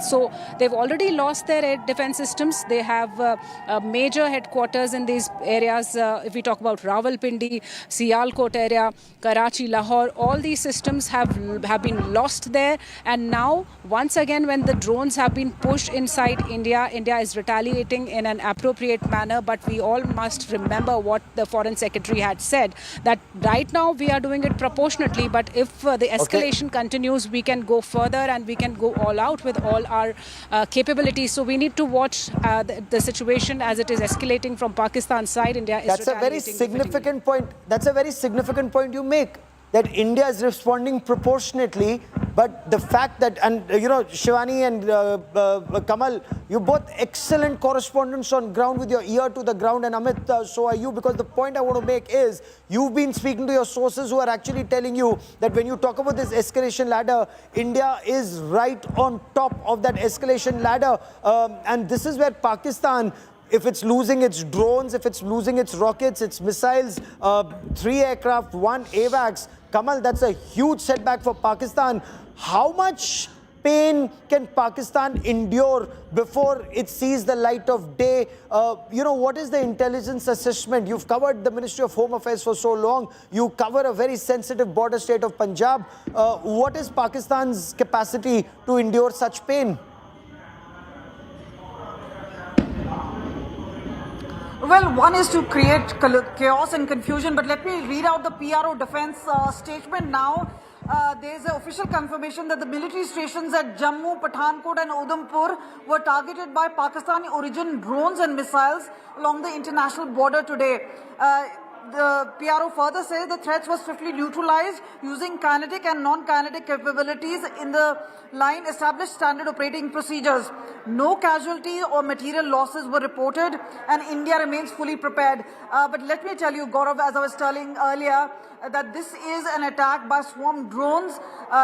So they've already lost their air defense systems. They have major headquarters in these areas. If we talk about Rawalpindi, Sialkot area, Karachi, Lahore, all these systems have been lost there. And now, once again, when the drones have been pushed inside India, India is retaliating in an appropriate manner. But we all must remember what the Foreign Secretary had said, that right now we are doing it proportionately. But if the escalation continues, we can go further and we can go all out with all our capabilities. So we need to watch the situation as it is escalating from Pakistan's side. India is That's a very significant point. That's a very significant point you make, that India is responding proportionately. But the fact that, and you know, Shivani and Kamal, you both excellent correspondents on ground with your ear to the ground, and Amit, so are you, because the point I want to make is, you've been speaking to your sources who are actually telling you that when you talk about this escalation ladder, India is right on top of that escalation ladder. And this is where Pakistan, if it's losing its drones, if it's losing its rockets, its missiles, 3 aircraft, 1 AWACS, Kamal, that's a huge setback for Pakistan. How much pain can Pakistan endure before it sees the light of day? You know, what is the intelligence assessment? You've covered the Ministry of Home Affairs for so long. You cover a very sensitive border state of Punjab. What is Pakistan's capacity to endure such pain? Well, one is to create chaos and confusion, but let me read out the PRO defense statement now. There is an official confirmation that the military stations at Jammu, Pathankot and Udhampur were targeted by Pakistani origin drones and missiles along the international border today. The PRO further says the threats were swiftly neutralized using kinetic and non-kinetic capabilities in the line established standard operating procedures. No casualties or material losses were reported, and India remains fully prepared. But let me tell you, Gaurav, as I was telling earlier, that this is an attack by swarm drones.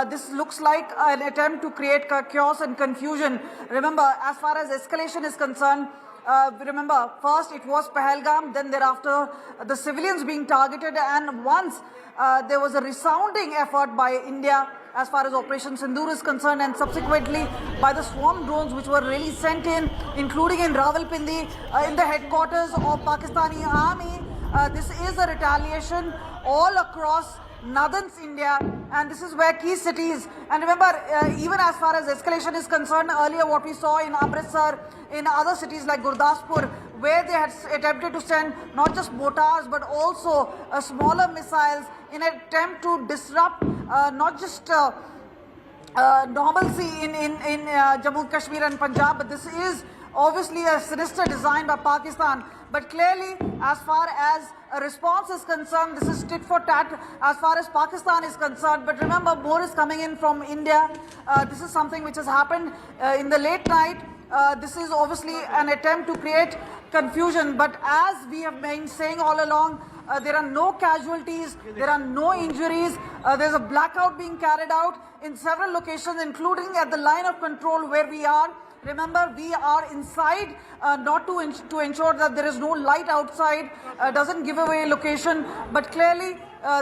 This looks like an attempt to create chaos and confusion. Remember, as far as escalation is concerned, remember, first it was Pahalgam, then thereafter the civilians being targeted, and once there was a resounding effort by India as far as Operation Sindoor is concerned, and subsequently by the swarm drones which were really sent in, including in Rawalpindi, in the headquarters of Pakistani army. This is a retaliation all across northern India, and this is where key cities, and remember, even as far as escalation is concerned, earlier what we saw in Amritsar, in other cities like Gurdaspur, where they had attempted to send not just mortars but also smaller missiles in an attempt to disrupt not just normalcy in Jammu, Kashmir and Punjab, but this is obviously a sinister design by Pakistan. But clearly, as far as a response is concerned, this is tit for tat as far as Pakistan is concerned. But remember, more is coming in from India. This is something which has happened in the late night. This is obviously an attempt to create confusion. But as we have been saying all along, there are no casualties, there are no injuries. There's a blackout being carried out in several locations, including at the line of control where we are. Remember, we are inside, not to ensure that there is no light outside, doesn't give away location, but clearly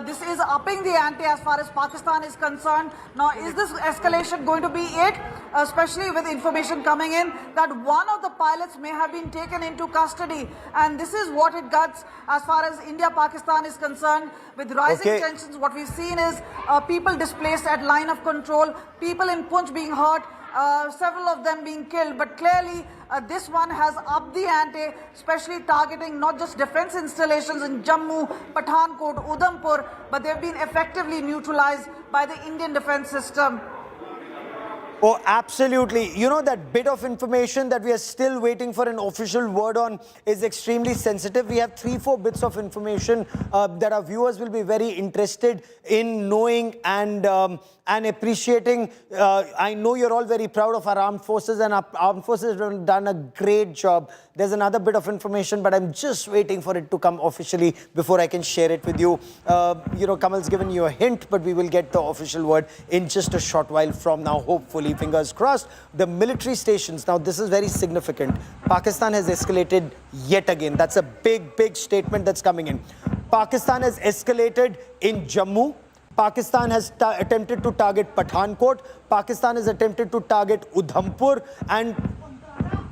this is upping the ante as far as Pakistan is concerned. Now, is this escalation going to be it? Especially with information coming in that one of the pilots may have been taken into custody, and this is what it guts as far as India-Pakistan is concerned. With rising tensions, what we've seen is people displaced at line of control, people in Punch being hurt, several of them being killed, but clearly this one has upped the ante, especially targeting not just defense installations in Jammu, Pathankot, Udhampur, but they've been effectively neutralized by the Indian defense system. Oh, absolutely. You know, that bit of information that we are still waiting for an official word on is extremely sensitive. We have 3-4 bits of information that our viewers will be very interested in knowing and appreciating. I know you're all very proud of our armed forces, and our armed forces have done a great job. There's another bit of information, but I'm just waiting for it to come officially before I can share it with you. You know, Kamal's given you a hint, but we will get the official word in just a short while from now, hopefully. Fingers crossed. The military stations, now this is very significant. Pakistan has escalated yet again. That's a big, big statement that's coming in. Pakistan has escalated in Jammu. Pakistan has attempted to target Pathankot. Pakistan has attempted to target Udhampur, and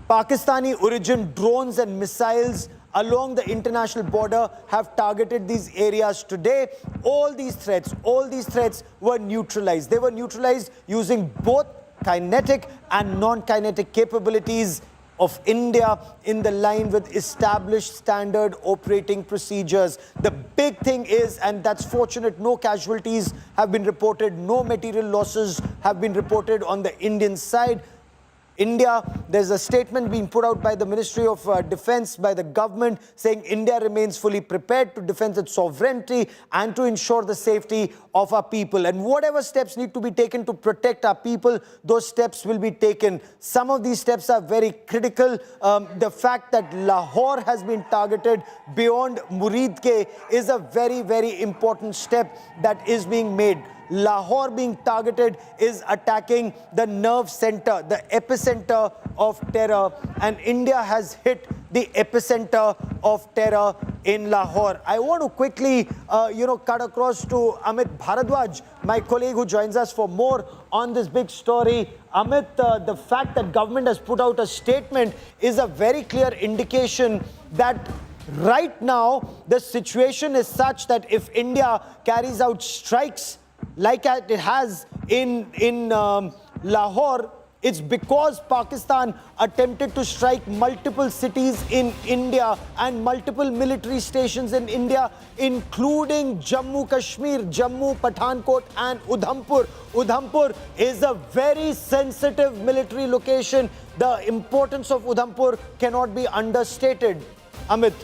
Pakistani origin drones and missiles along the international border have targeted these areas today. All these threats were neutralized. They were neutralized using both kinetic and non-kinetic capabilities of India in the line with established standard operating procedures. The big thing is, and that's fortunate, no casualties have been reported, no material losses have been reported on the Indian side. India, there's a statement being put out by the Ministry of Defense, by the government, saying India remains fully prepared to defend its sovereignty and to ensure the safety of our people. And whatever steps need to be taken to protect our people, those steps will be taken. Some of these steps are very critical. The fact that Lahore has been targeted beyond Muridke is a very, very important step that is being made. Lahore being targeted is attacking the nerve center, the epicenter of terror, and India has hit the epicenter of terror in Lahore. I want to quickly, cut across to Amit Bharadwaj, my colleague who joins us for more on this big story. Amit, the fact that government has put out a statement is a very clear indication that right now the situation is such that if India carries out strikes like it has in Lahore, it's because Pakistan attempted to strike multiple cities in India and multiple military stations in India, including Jammu Kashmir, Jammu, Pathankot and Udhampur. Udhampur is a very sensitive military location. The importance of Udhampur cannot be understated. Amit.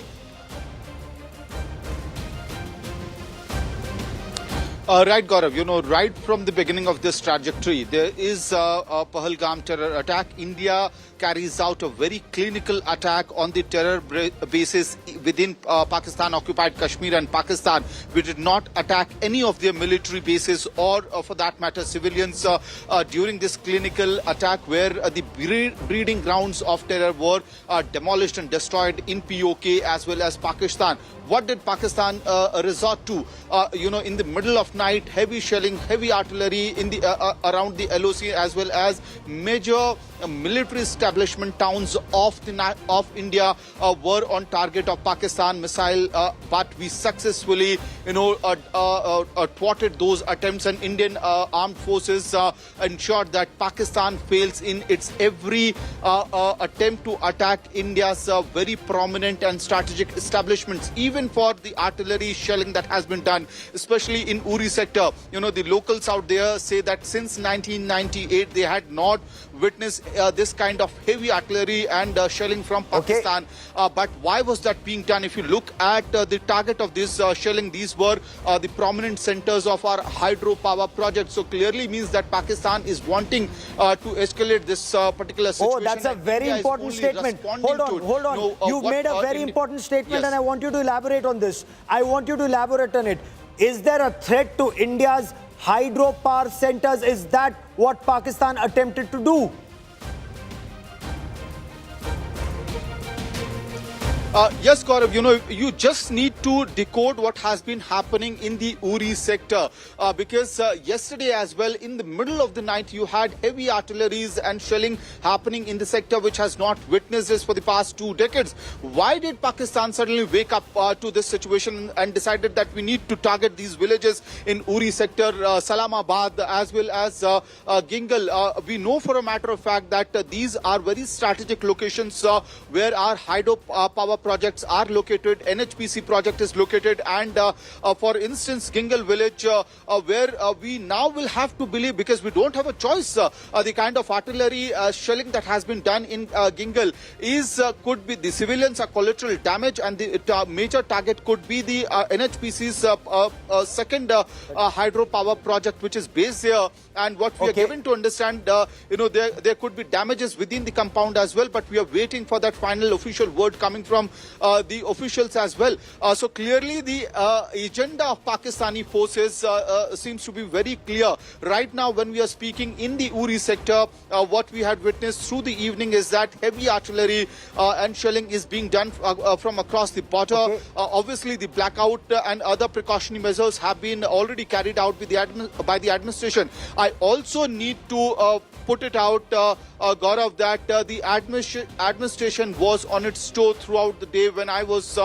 Right, Gaurav, right from the beginning of this trajectory, there is a Pahalgam terror attack. India carries out a very clinical attack on the terror bases within Pakistan-occupied Kashmir and Pakistan. We did not attack any of their military bases or, for that matter, civilians during this clinical attack where the breeding grounds of terror were demolished and destroyed in POK as well as Pakistan. What did Pakistan resort to? In the middle of night, heavy shelling, heavy artillery in the around the LOC as well as major military establishment towns of India were on target of Pakistan missile, but we successfully, thwarted those attempts, and Indian armed forces ensured that Pakistan fails in its every attempt to attack India's very prominent and strategic establishments, even for the artillery shelling that has been done, especially in Uri sector. The locals out there say that since 1998 they had not witnessed this kind of heavy artillery and shelling from Pakistan. Okay. But why was that being done? If you look at the target of this shelling, these were the prominent centers of our hydropower project. So clearly means that Pakistan is wanting to escalate this particular situation. Oh, that's a very important statement. Hold on. You made a very important statement, yes. And I want you to elaborate on this. I want you to elaborate on it. Is there a threat to India's hydropower centers? Is that what Pakistan attempted to do? Yes, Gaurav, you just need to decode what has been happening in the Uri sector because yesterday as well, in the middle of the night, you had heavy artilleries and shelling happening in the sector, which has not witnessed this for the past 2 decades. Why did Pakistan suddenly wake up to this situation and decided that we need to target these villages in Uri sector, Salamabad, as well as Gingal? We know for a matter of fact that these are very strategic locations where our hydropower projects are located, NHPC project is located, and for instance, Gingal village, where we now will have to believe, because we don't have a choice, the kind of artillery shelling that has been done in Gingal could be the civilians are collateral damage, and the major target could be the NHPC's second hydropower project, which is based there. And what we are given to understand, there could be damages within the compound as well, but we are waiting for that final official word coming from the officials as well. So clearly the agenda of Pakistani forces seems to be very clear. Right now when we are speaking in the Uri sector, what we had witnessed through the evening is that heavy artillery and shelling is being done from across the border. Okay. Obviously the blackout and other precautionary measures have been already carried out with by the administration. I also need to put it out, Gaurav, that the administration was on its toe throughout the day when I was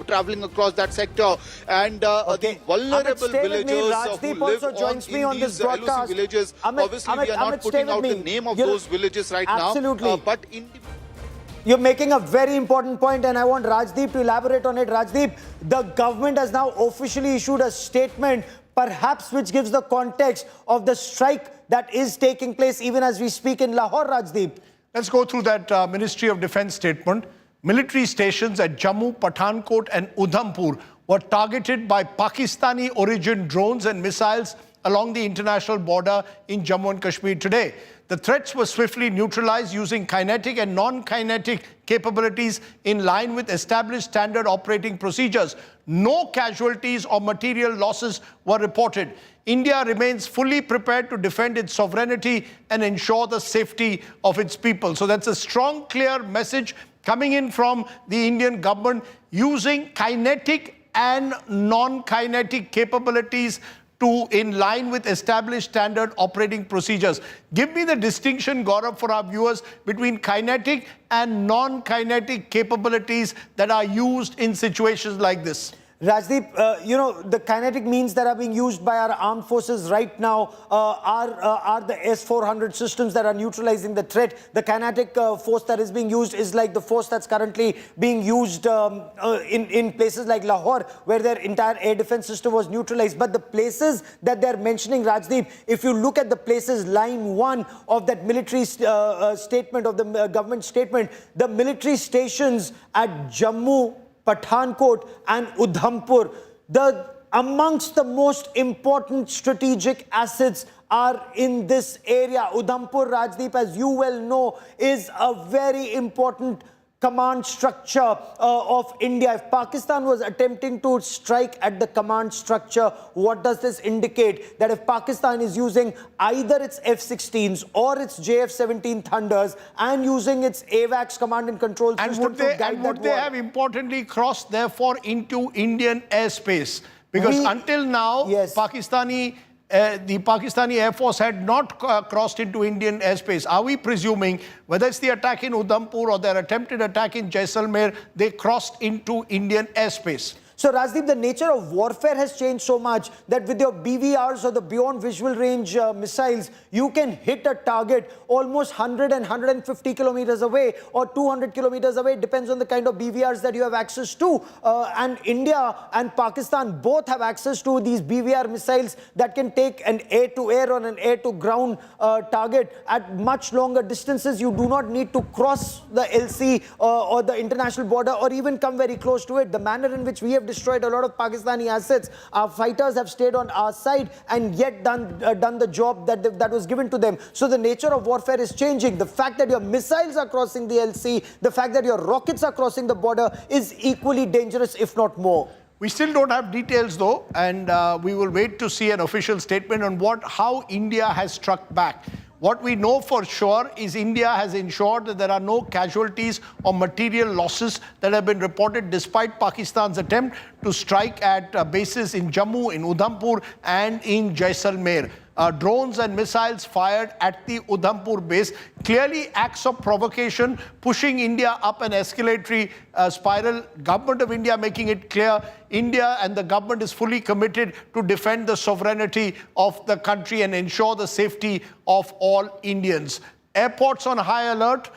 traveling across that sector, and the vulnerable villagers who live in these elusive villages. Obviously, we are not putting out the name of those villages right now, but in the You're making a very important point, and I want Rajdeep to elaborate on it. Rajdeep, the government has now officially issued a statement, perhaps which gives the context of the strike that is taking place even as we speak in Lahore, Rajdeep. Let's go through that Ministry of Defense statement. Military stations at Jammu, Pathankot and Udhampur were targeted by Pakistani origin drones and missiles along the international border in Jammu and Kashmir today. The threats were swiftly neutralized using kinetic and non-kinetic capabilities in line with established standard operating procedures. No casualties or material losses were reported. India remains fully prepared to defend its sovereignty and ensure the safety of its people. So that's a strong, clear message coming in from the Indian government using kinetic and non-kinetic capabilities in line with established standard operating procedures. Give me the distinction, Gaurav, for our viewers between kinetic and non-kinetic capabilities that are used in situations like this. Rajdeep, you know, the kinetic means that are being used by our armed forces right now are the S-400 systems that are neutralizing the threat. The kinetic force that is being used is like the force that's currently being used in places like Lahore, where their entire air defense system was neutralized. But the places that they're mentioning, Rajdeep, if you look at the places, line 1 of that military statement, of the government statement, the military stations at Jammu, Pathankot and Udhampur, amongst the most important strategic assets are in this area. Udhampur, Rajdeep, as you well know, is a very important command structure of India. If Pakistan was attempting to strike at the command structure, what does this indicate? That if Pakistan is using either its F-16s or its JF-17 Thunders and using its AWACS command and control system to guide that war. Would they have importantly crossed, therefore, into Indian airspace? Because until now, yes, the Pakistani Air Force had not crossed into Indian airspace. Are we presuming, whether it's the attack in Udhampur or their attempted attack in Jaisalmer, they crossed into Indian airspace? So, Rajdeep, the nature of warfare has changed so much that with your BVRs or the beyond visual range missiles, you can hit a target almost 100 and 150 kilometers away or 200 kilometers away. It depends on the kind of BVRs that you have access to. And India and Pakistan both have access to these BVR missiles that can take an air-to-air or an air-to-ground target at much longer distances. You do not need to cross the LC or the international border or even come very close to it. The manner in which we have destroyed a lot of Pakistani assets, our fighters have stayed on our side and yet done the job that was given to them. So the nature of warfare is changing. The fact that your missiles are crossing the LC, the fact that your rockets are crossing the border is equally dangerous, if not more. We still don't have details though, and we will wait to see an official statement on how India has struck back. What we know for sure is India has ensured that there are no casualties or material losses that have been reported despite Pakistan's attempt to strike at bases in Jammu, in Udhampur and in Jaisalmer. Drones and missiles fired at the Udhampur base, clearly acts of provocation, pushing India up an escalatory spiral. Government of India making it clear India and the government is fully committed to defend the sovereignty of the country and ensure the safety of all Indians. Airports on high alert.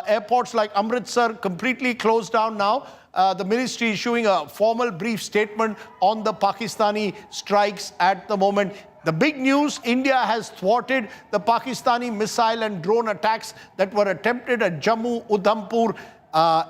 Airports like Amritsar completely closed down now. The ministry issuing a formal brief statement on the Pakistani strikes at the moment. The big news, India has thwarted the Pakistani missile and drone attacks that were attempted at Jammu, Udhampur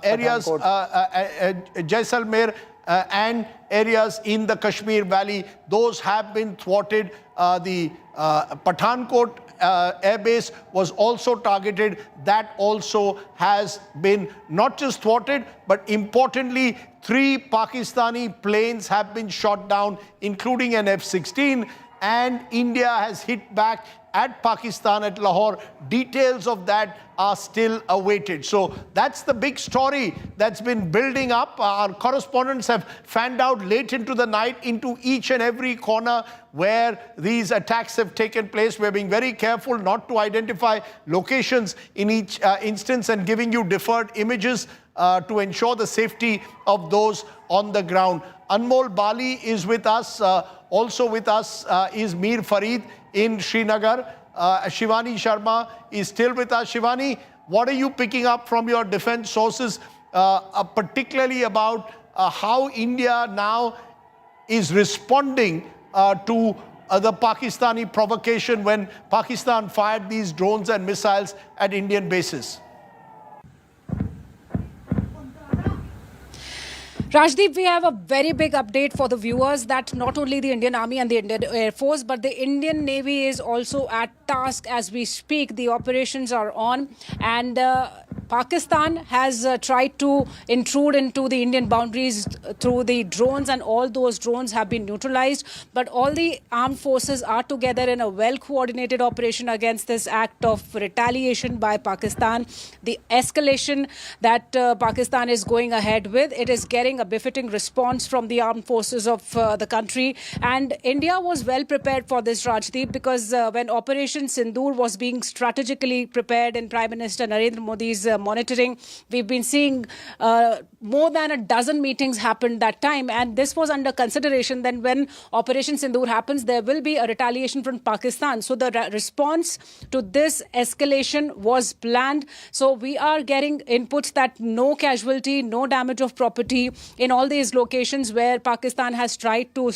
areas, Jaisalmer and areas in the Kashmir Valley. Those have been thwarted. The Pathankot airbase was also targeted. That also has been not just thwarted, but importantly, 3 Pakistani planes have been shot down, including an F-16, and India has hit back at Pakistan, at Lahore. Details of that are still awaited. So that's the big story that's been building up. Our correspondents have fanned out late into the night into each and every corner where these attacks have taken place. We're being very careful not to identify locations in each instance and giving you deferred images to ensure the safety of those on the ground. Anmol Bali is with us. Also with us is Mir Farid in Srinagar. Shivani Sharma is still with us. Shivani, what are you picking up from your defense sources, particularly about how India now is responding to the Pakistani provocation when Pakistan fired these drones and missiles at Indian bases? Rajdeep, we have a very big update for the viewers that not only the Indian Army and the Indian Air Force, but the Indian Navy is also at task as we speak. The operations are on, and Pakistan has tried to intrude into the Indian boundaries through the drones, and all those drones have been neutralized. But all the armed forces are together in a well-coordinated operation against this act of retaliation by Pakistan. The escalation that Pakistan is going ahead with, it is getting a befitting response from the armed forces of the country. And India was well prepared for this, Rajdeep, because when Operation Sindoor was being strategically prepared in Prime Minister Narendra Modi's monitoring, we've been seeing more than a dozen meetings happened that time, and this was under consideration. Then when Operation Sindoor happens, there will be a retaliation from Pakistan. So the response to this escalation was planned. So we are getting inputs that no casualty, no damage of property in all these locations where Pakistan has tried to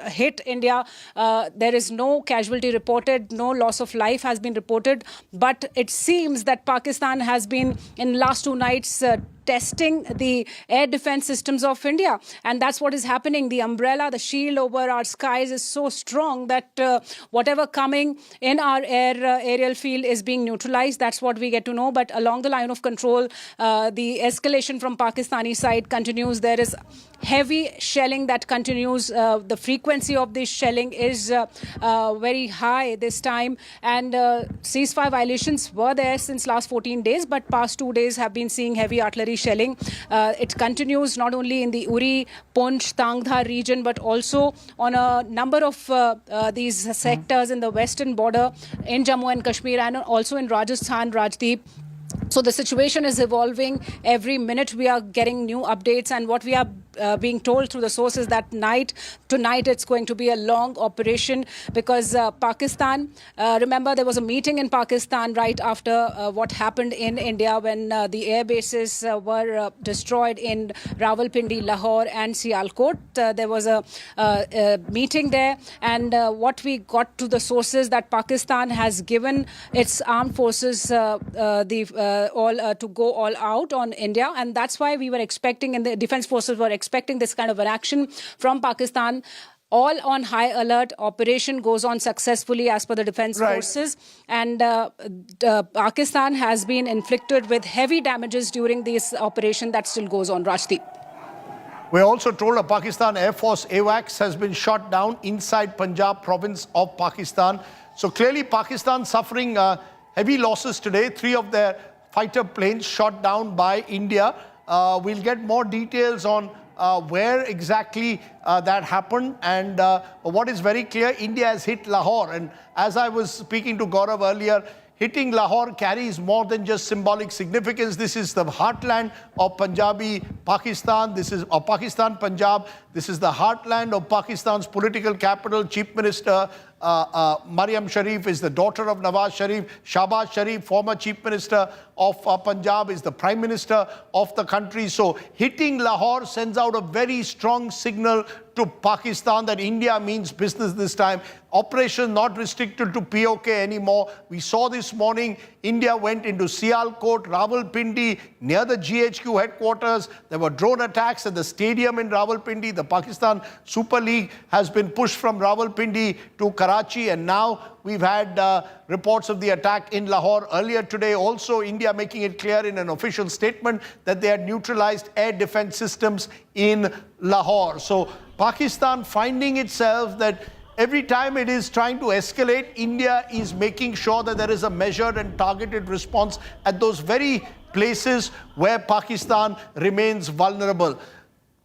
hit India. There is no casualty reported, no loss of life has been reported. But it seems that Pakistan has been, in last 2 nights, testing the air defense systems of India. And that's what is happening. The umbrella, the shield over our skies is so strong that whatever coming in our aerial field is being neutralized. That's what we get to know. But along the line of control, the escalation from Pakistani side continues. There is heavy shelling that continues. The frequency of this shelling is very high this time. And ceasefire violations were there since last 14 days, but past 2 days have been seeing heavy artillery shelling. It continues not only in the Uri, Poonch, Tangdhar region, but also on a number of these sectors in the western border in Jammu and Kashmir, and also in Rajasthan, Rajdeep. So the situation is evolving. Every minute we are getting new updates, and what we are being told through the sources that tonight it's going to be a long operation, because Pakistan, remember there was a meeting in Pakistan right after what happened in India when the air bases were destroyed in Rawalpindi, Lahore and Sialkot. There was a meeting there, and what we got to the sources that Pakistan has given its armed forces to go all out on India, and that's why we were expecting, and the defense forces were expecting this kind of an action from Pakistan. All on high alert. Operation goes on successfully as per the defense forces, and Pakistan has been inflicted with heavy damages during this operation that still goes on. Rajdeep. We're also told a Pakistan Air Force AWACS has been shot down inside Punjab province of Pakistan. So clearly Pakistan suffering heavy losses today. 3 of their fighter planes shot down by India. We'll get more details on where exactly that happened. And what is very clear, India has hit Lahore. And as I was speaking to Gaurav earlier, hitting Lahore carries more than just symbolic significance. This is the heartland of Punjabi Pakistan. This is Pakistan, Punjab. This is the heartland of Pakistan's political capital. Chief Minister Maryam Sharif is the daughter of Nawaz Sharif. Shahbaz Sharif, former Chief Minister of Punjab, is the Prime Minister of the country. So hitting Lahore sends out a very strong signal to Pakistan that India means business this time. Operation not restricted to POK anymore. We saw this morning, India went into Sialkot, Rawalpindi, near the GHQ headquarters. There were drone attacks at the stadium in Rawalpindi. The Pakistan Super League has been pushed from Rawalpindi to Karachi, and now we've had reports of the attack in Lahore earlier today. Also, India making it clear in an official statement that they had neutralized air defense systems in Lahore. So Pakistan finding itself that every time it is trying to escalate, India is making sure that there is a measured and targeted response at those very places where Pakistan remains vulnerable.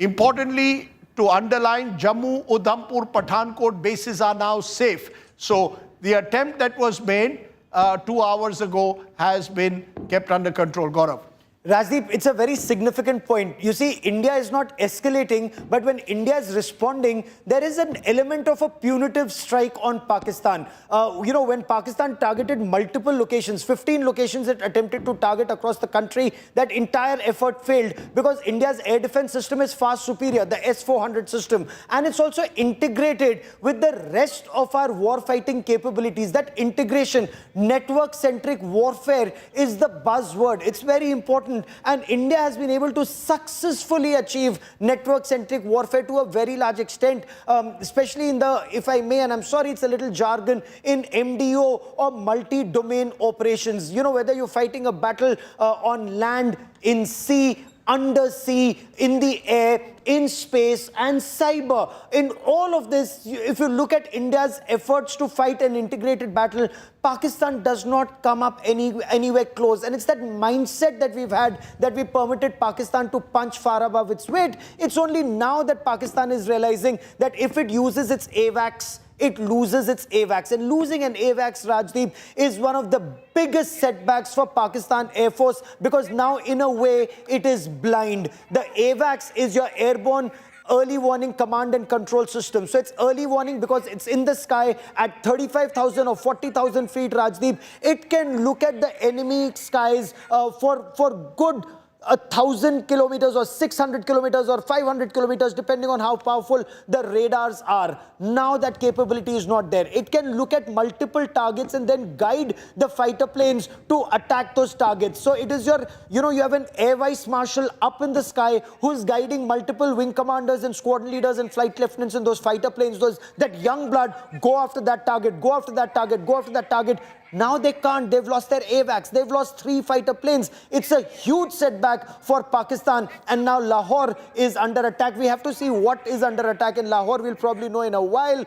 Importantly, to underline, Jammu, Udhampur, Pathankot bases are now safe. So the attempt that was made 2 hours ago has been kept under control. Gaurav. Rajdeep, it's a very significant point. You see, India is not escalating, but when India is responding, there is an element of a punitive strike on Pakistan. When Pakistan targeted multiple locations, 15 locations it attempted to target across the country, that entire effort failed because India's air defense system is far superior, the S-400 system. And it's also integrated with the rest of our warfighting capabilities. That integration, network-centric warfare is the buzzword. It's very important. And India has been able to successfully achieve network-centric warfare to a very large extent, especially in the, if I may, and I'm sorry, it's a little jargon, in MDO or multi-domain operations. You know, whether you're fighting a battle on land, in sea, under sea, in the air, in space, and cyber. In all of this, if you look at India's efforts to fight an integrated battle, Pakistan does not come up anywhere close. And it's that mindset that we've had, that we permitted Pakistan to punch far above its weight. It's only now that Pakistan is realizing that if it uses its AWACS, it loses its AWACS. And losing an AWACS, Rajdeep, is one of the biggest setbacks for Pakistan Air Force, because now, in a way, it is blind. The AWACS is your airborne early warning command and control system. So it's early warning because it's in the sky at 35,000 or 40,000 feet, Rajdeep. It can look at the enemy skies for good 1,000 kilometers or 600 kilometers or 500 kilometers, depending on how powerful the radars are. Now that capability is not there. It can look at multiple targets and then guide the fighter planes to attack those targets. So it is your, you have an air vice marshal up in the sky who's guiding multiple wing commanders and squadron leaders and flight lieutenants in those fighter planes. That young blood, go after that target, go after that target, go after that target. Now they can't. They've lost their AWACS. They've lost 3 fighter planes. It's a huge setback for Pakistan. And now Lahore is under attack. We have to see what is under attack in Lahore. We'll probably know in a while.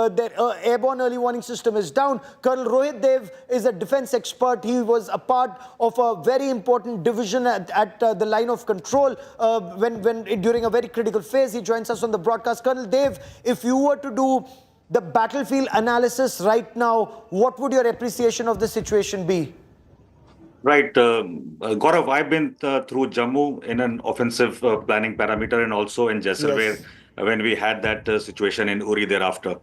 Their airborne early warning system is down. Colonel Rohit Dev is a defense expert. He was a part of a very important division at the line of control during a very critical phase. He joins us on the broadcast. Colonel Dev, if you were to do the battlefield analysis right now, what would your appreciation of the situation be? Right. Gaurav, I've been through Jammu in an offensive planning parameter and also in Jaisalmer when we had that situation in Uri thereafter.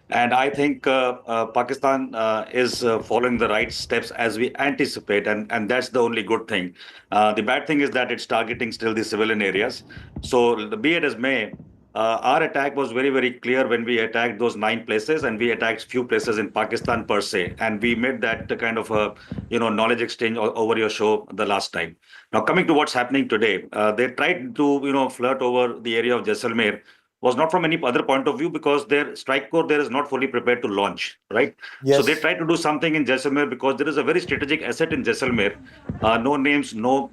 And I think Pakistan is following the right steps as we anticipate, and that's the only good thing. The bad thing is that it's targeting still the civilian areas. So be it as may, our attack was very, very clear when we attacked those 9 places, and we attacked few places in Pakistan per se. And we made that kind of a, knowledge exchange over your show the last time. Now, coming to what's happening today, they tried to, flirt over the area of Jaisalmer. Was not from any other point of view because their strike corps there is not fully prepared to launch, right? Yes. So they tried to do something in Jaisalmer because there is a very strategic asset in Jaisalmer. No names, no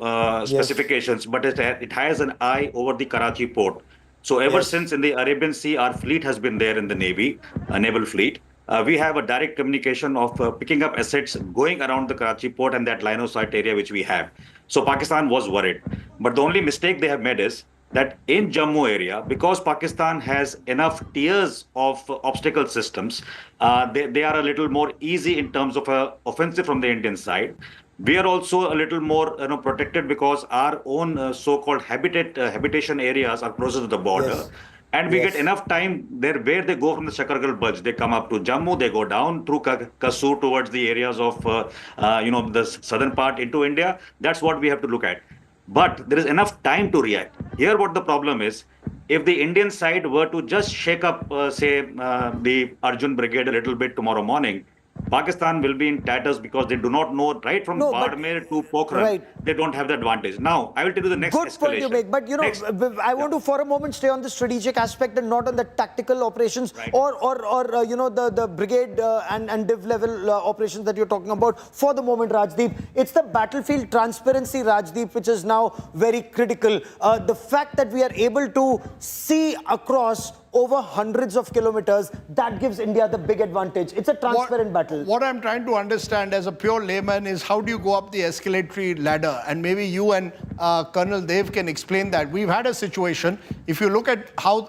specifications, but it has an eye over the Karachi port. So ever since in the Arabian Sea, our fleet has been there in the Navy, a naval fleet. We have a direct communication of picking up assets going around the Karachi port and that line of sight area which we have. So Pakistan was worried. But the only mistake they have made is that in Jammu area, because Pakistan has enough tiers of obstacle systems, they are a little more easy in terms of offensive from the Indian side. We are also a little more protected because our own so-called habitation areas are closer to the border. And we get enough time there where they go from the Shakargal Budge. They come up to Jammu, they go down through Kasur towards the areas of, the southern part into India. That's what we have to look at. But there is enough time to react. Here what the problem is, if the Indian side were to just shake up, the Arjun Brigade a little bit tomorrow morning, Pakistan will be in tatters because they do not know right from No, but Barmer to Pokhran, right. they don't have the advantage. Now, I will tell you the next Good point you escalation. make, but Next, I want to for a moment stay on the strategic aspect and not on the tactical operations Right. or the brigade and div level operations that you're talking about. For the moment, Rajdeep, it's the battlefield transparency, Rajdeep, which is now very critical. The fact that we are able to see across over hundreds of kilometers, that gives India the big advantage. It's a transparent battle. What I'm trying to understand as a pure layman is how do you go up the escalatory ladder? And maybe you and Colonel Dev can explain that. We've had a situation, if you look at how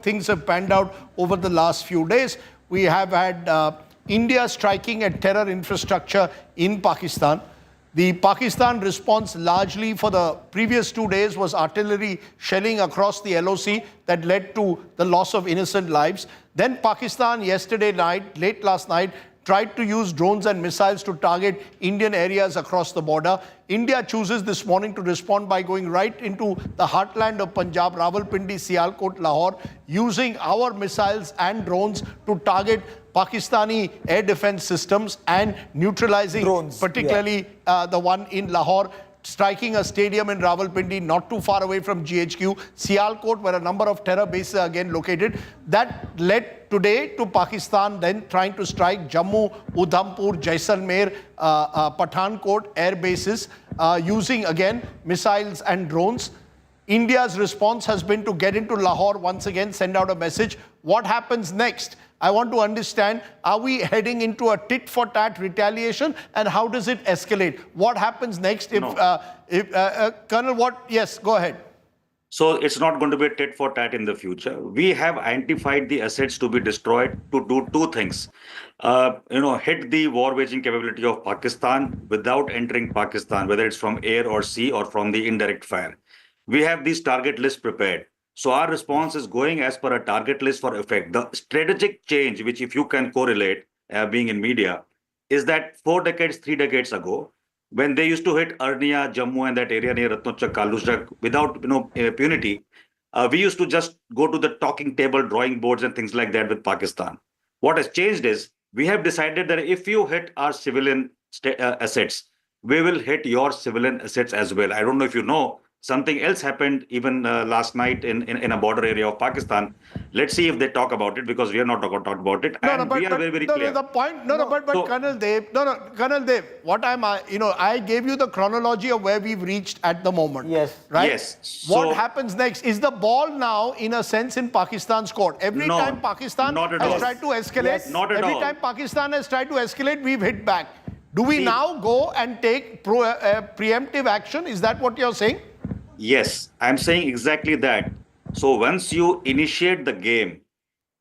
things have panned out over the last few days, we have had India striking at terror infrastructure in Pakistan. The Pakistan response largely for the previous 2 days was artillery shelling across the LOC that led to the loss of innocent lives. Then Pakistan yesterday night, late last night, tried to use drones and missiles to target Indian areas across the border. India chooses this morning to respond by going right into the heartland of Punjab, Rawalpindi, Sialkot, Lahore, using our missiles and drones to target Pakistani air defense systems and neutralizing Drones, particularly the one in Lahore, striking a stadium in Rawalpindi, not too far away from GHQ, Sialkot, where a number of terror bases are again located. That led today to Pakistan then trying to strike Jammu, Udhampur, Jaisalmer, Pathankot air bases, using again missiles and drones. India's response has been to get into Lahore once again, send out a message. What happens next? I want to understand, are we heading into a tit-for-tat retaliation, and how does it escalate? What happens next if, Colonel, yes, go ahead. So it's not going to be a tit for tat in the future. We have identified the assets to be destroyed to do two things. Hit the war waging capability of Pakistan without entering Pakistan, whether it's from air or sea or from the indirect fire. We have these target lists prepared. So our response is going as per a target list for effect. The strategic change, which if you can correlate, being in media, is that 3 decades ago, when they used to hit Arnia, Jammu and that area near Ratnochak, Kalushak without impunity, we used to just go to the talking table, drawing boards and things like that with Pakistan. What has changed is we have decided that if you hit our civilian assets, we will hit your civilian assets as well. I don't know if you know, something else happened even last night in a border area of Pakistan. Let's see if they talk about it, because we are not going to talk about it. We are very, very clear. The point, Colonel Dev, Colonel Dev, what I gave you the chronology of where we've reached at the moment. Yes. Right? Yes. What happens next? Is the ball now, in a sense, in Pakistan's court? Every time Pakistan has tried to escalate, every time Pakistan has tried to escalate, we've hit back. Do we now go and take preemptive action? Is that what you're saying? Yes, I'm saying exactly that. So once you initiate the game,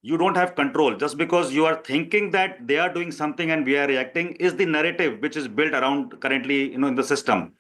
you don't have control. Just because you are thinking that they are doing something and we are reacting is the narrative which is built around currently, in the system.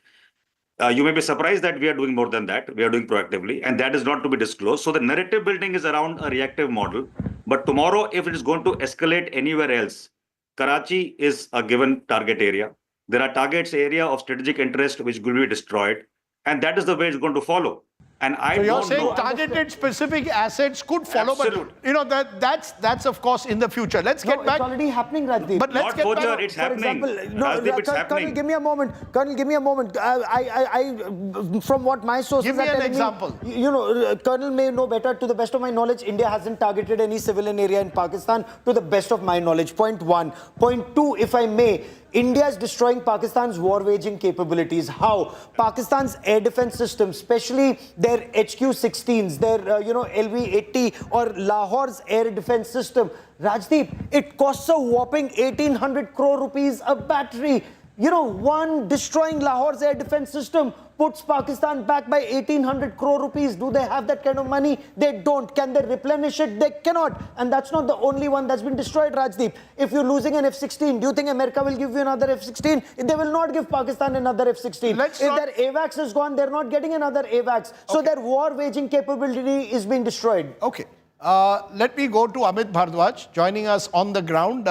You may be surprised that we are doing more than that. We are doing proactively, and that is not to be disclosed. So the narrative building is around a reactive model. But tomorrow, if it is going to escalate anywhere else, Karachi is a given target area. There are targets area of strategic interest which will be destroyed. And that is the way it's going to follow. And I so you're don't saying know. Targeted specific assets could follow, Absolutely. but that's of course in the future. Let's get back. It's already happening, Rajdeep. But let's get back. It's For happening. example, Rajdeep, it's happening. Colonel, give me a moment. Colonel, give me a moment. I from what my sources Give me are an telling example. me, Colonel may know better. To the best of my knowledge, India hasn't targeted any civilian area in Pakistan, to the best of my knowledge. Point one. Point two, if I may, India is destroying Pakistan's war-waging capabilities. How? Pakistan's air defense system, especially their HQ-16s, their LV-80 or Lahore's air defense system. Rajdeep, it costs a whopping 1,800 crore rupees a battery. One destroying Lahore's air defense system puts Pakistan back by 1,800 crore rupees. Do they have that kind of money? They don't. Can they replenish it? They cannot. And that's not the only one that's been destroyed, Rajdeep. If you're losing an F-16, do you think America will give you another F-16? They will not give Pakistan another F-16. If their AWACS is gone, they're not getting another AWACS. So their war-waging capability is being destroyed. Okay. Let me go to Amit Bhardwaj, joining us on the ground.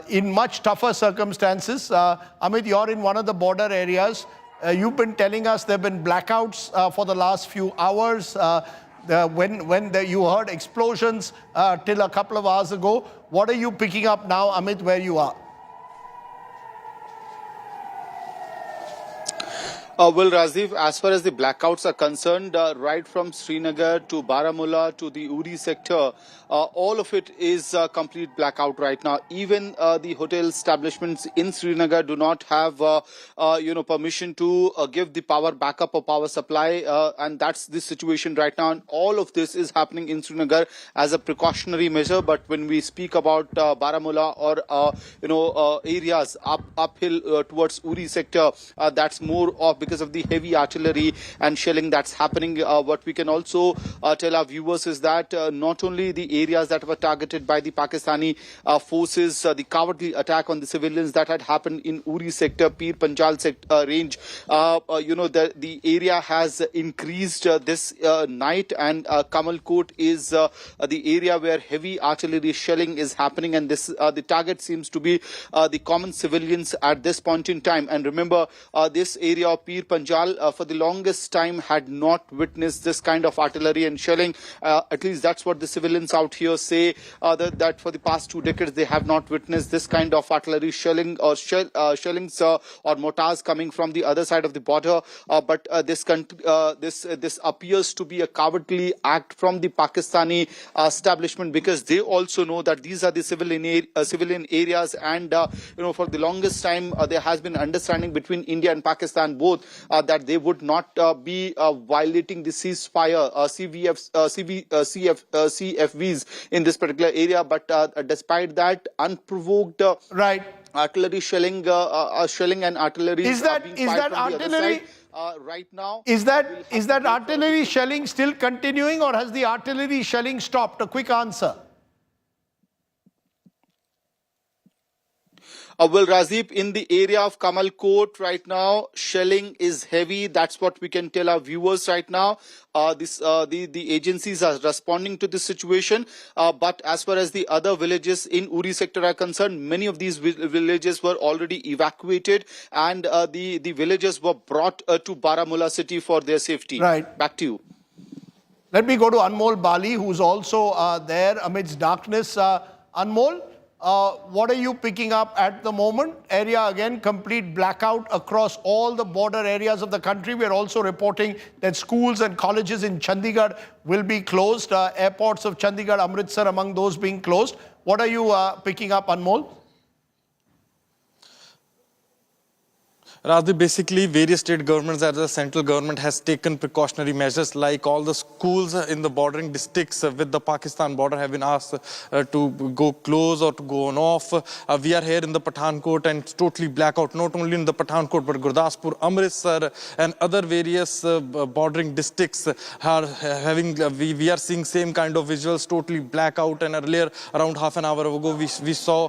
In much tougher circumstances. Amit, you're in one of the border areas. You've been telling us there have been blackouts for the last few hours. You heard explosions till a couple of hours ago. What are you picking up now, Amit, where you are? Well, Rajiv, as far as the blackouts are concerned, right from Srinagar to Baramulla to the Uri sector, all of it is complete blackout right now. Even the hotel establishments in Srinagar do not have, permission to give the power backup or power supply, and that's the situation right now. And all of this is happening in Srinagar as a precautionary measure. But when we speak about Baramulla or areas uphill towards Uri sector, that's more of because of the heavy artillery and shelling that's happening. What we can also tell our viewers is that not only the areas that were targeted by the Pakistani forces, the cowardly attack on the civilians that had happened in Uri sector, Pir Panjal range, the area has increased this night, and Kamalkot is the area where heavy artillery shelling is happening, and this the target seems to be the common civilians at this point in time. And remember, this area of Pir Panjal for the longest time had not witnessed this kind of artillery and shelling. At least that's what the civilians out here say, that for the past 2 decades they have not witnessed this kind of artillery shelling or shellings or mortars coming from the other side of the border. But this appears to be a cowardly act from the Pakistani establishment, because they also know that these are the civilian areas, and for the longest time there has been understanding between India and Pakistan both that they would not be violating the ceasefire CFVs in this particular area. But despite that, unprovoked artillery shelling and artillery is that artillery right now. Is that artillery shelling still continuing, or has the artillery shelling stopped? A quick answer. Well, Rajiv, in the area of Kamalkot right now, shelling is heavy. That's what we can tell our viewers right now. The agencies are responding to this situation. But as far as the other villages in Uri sector are concerned, many of these villages were already evacuated, and the villagers were brought to Baramulla city for their safety. Right. Back to you. Let me go to Anmol Bali, who's also there amidst darkness. Anmol, what are you picking up at the moment? Area again, complete blackout across all the border areas of the country. We are also reporting that schools and colleges in Chandigarh will be closed. Airports of Chandigarh, Amritsar among those being closed. What are you picking up, Anmol? Rather, basically, various state governments as the central government has taken precautionary measures, like all the schools in the bordering districts with the Pakistan border have been asked to go close or to go on off. We are here in the Pathankot and it's totally blackout, not only in the Pathankot, but Gurdaspur, Amritsar and other various bordering districts are having, we are seeing same kind of visuals, totally blackout. And earlier, around half an hour ago, we saw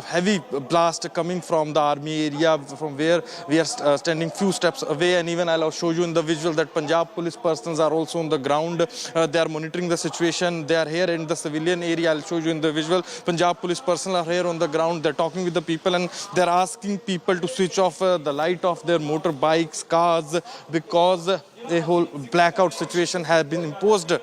heavy blast coming from the army area, from where we are standing few steps away. And even I'll show you in the visual that Punjab police persons are also on the ground. They are monitoring the situation. They are here in the civilian area. I'll show you in the visual. Punjab police personnel are here on the ground. They're talking with the people and they're asking people to switch off the light of their motorbikes, cars, because a whole blackout situation has been imposed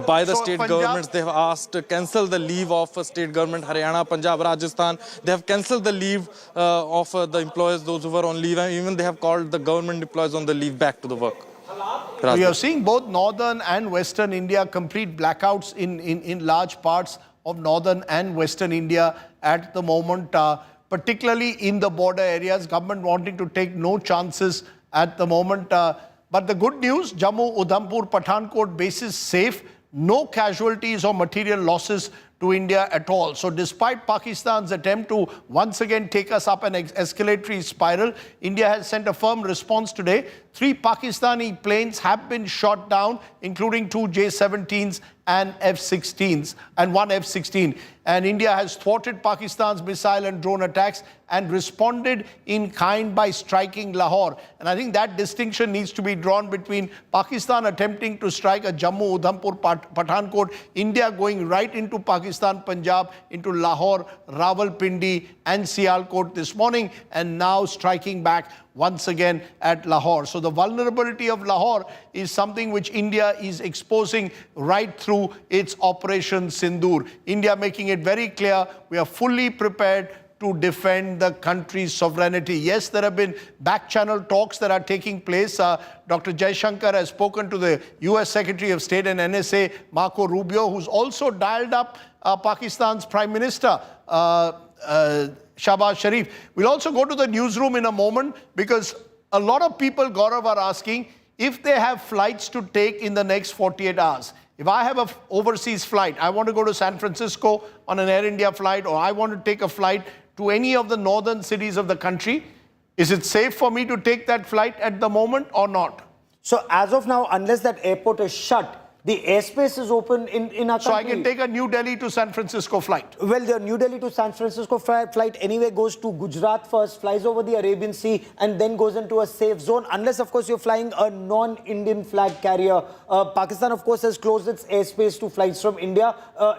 by the state governments. They have asked to cancel the leave of state government, Haryana, Punjab, Rajasthan. They have cancelled the leave of the employees, those who were on leave, and even they have called the government employees on the leave back to the work. We are seeing both northern and western India complete blackouts in large parts of northern and western India at the moment, particularly in the border areas. Government wanting to take no chances at the moment. But the good news, Jammu, Udhampur, Pathankot bases safe. No casualties or material losses to India at all. So despite Pakistan's attempt to once again take us up an escalatory spiral, India has sent a firm response today. 3 Pakistani planes have been shot down, including 2 J-17s and F-16s and 1 F-16. And India has thwarted Pakistan's missile and drone attacks and responded in kind by striking Lahore. And I think that distinction needs to be drawn between Pakistan attempting to strike a Jammu, Udhampur, Pathankot, India going right into Pakistan, Punjab, into Lahore, Rawalpindi and Sialkot this morning, and now striking back once again at Lahore. So the vulnerability of Lahore is something which India is exposing right through its Operation Sindoor. India making it very clear we are fully prepared to defend the country's sovereignty. Yes, there have been back-channel talks that are taking place. Dr. Jaishankar has spoken to the US Secretary of State and NSA, Marco Rubio, who's also dialed up Pakistan's Prime Minister, Shahbaz Sharif. We'll also go to the newsroom in a moment because a lot of people, Gaurav, are asking if they have flights to take in the next 48 hours. If I have an overseas flight, I want to go to San Francisco on an Air India flight, or I want to take a flight to any of the northern cities of the country, is it safe for me to take that flight at the moment or not? So as of now, unless that airport is shut, the airspace is open in our country. So I can take a New Delhi to San Francisco flight? Well, the New Delhi to San Francisco flight anyway goes to Gujarat first, flies over the Arabian Sea, and then goes into a safe zone, unless, of course, you're flying a non-Indian flag carrier. Pakistan, of course, has closed its airspace to flights from India,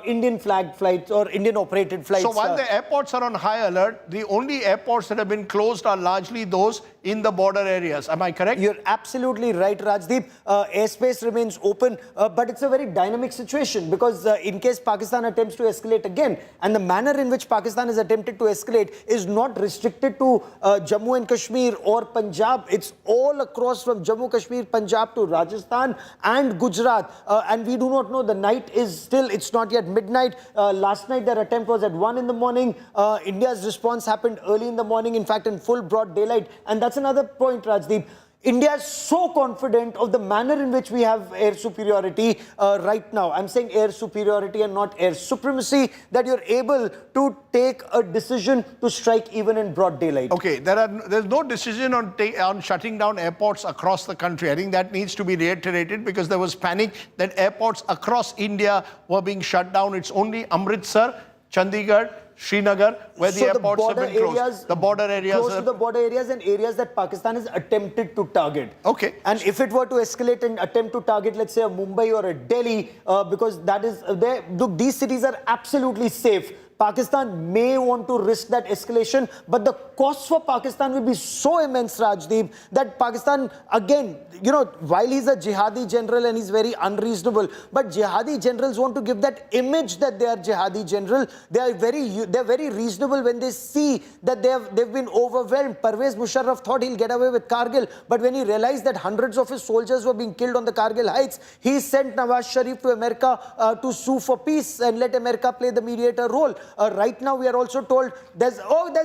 Indian flag flights or Indian-operated flights. So while the airports are on high alert, the only airports that have been closed are largely those in the border areas. Am I correct? You're absolutely right, Rajdeep. Airspace remains open, but it's a very dynamic situation because in case Pakistan attempts to escalate again, and the manner in which Pakistan has attempted to escalate is not restricted to Jammu and Kashmir or Punjab. It's all across from Jammu, Kashmir, Punjab to Rajasthan and Gujarat. And we do not know, the night is still, it's not yet midnight. Last night their attempt was at 1 in the morning. India's response happened early in the morning, in fact in full broad daylight. And that's another point, Rajdeep. India is so confident of the manner in which we have air superiority right now. I'm saying air superiority and not air supremacy, that you're able to take a decision to strike even in broad daylight. Okay, there's no decision on shutting down airports across the country. I think that needs to be reiterated because there was panic that airports across India were being shut down. It's only Amritsar, Chandigarh, Srinagar, where the airports have been closed. The border areas. Close to the border areas and areas that Pakistan has attempted to target. Okay. And if it were to escalate and attempt to target, let's say, a Mumbai or a Delhi, because that is, look, these cities are absolutely safe. Pakistan may want to risk that escalation, but the cost for Pakistan will be so immense, Rajdeep, that Pakistan, again, you know, while he's a jihadi general and he's very unreasonable, but jihadi generals want to give that image that they are jihadi general. They're very reasonable when they see that they've been overwhelmed. Pervez Musharraf thought he'll get away with Kargil, but when he realized that hundreds of his soldiers were being killed on the Kargil heights, he sent Nawaz Sharif to America to sue for peace and let America play the mediator role. Right now, we are also told there's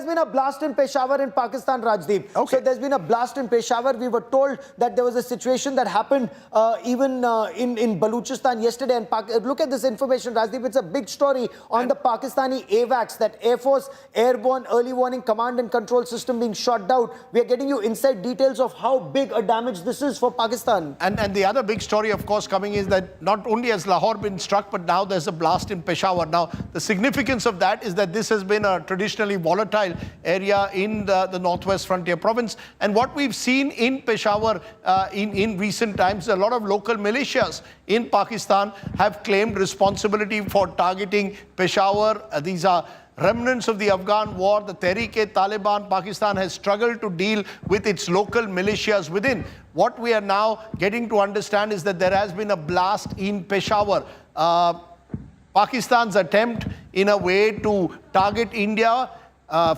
been a blast in Peshawar in Pakistan, Rajdeep. Okay. So there's been a blast in Peshawar. We were told that there was a situation that happened even in Baluchistan yesterday. And look at this information, Rajdeep. It's a big story on the Pakistani AWACS, that Air Force Airborne Early Warning Command and Control System being shot down. We are getting you inside details of how big a damage this is for Pakistan. And the other big story, of course, coming is that not only has Lahore been struck, but now there's a blast in Peshawar. Now, the significance of that is that this has been a traditionally volatile area in the Northwest Frontier Province. And what we've seen in Peshawar in recent times, a lot of local militias in Pakistan have claimed responsibility for targeting Peshawar. These are remnants of the Afghan war. The Tehreek-e-Taliban, Pakistan has struggled to deal with its local militias within. What we are now getting to understand is that there has been a blast in Peshawar. Pakistan's attempt in a way to target India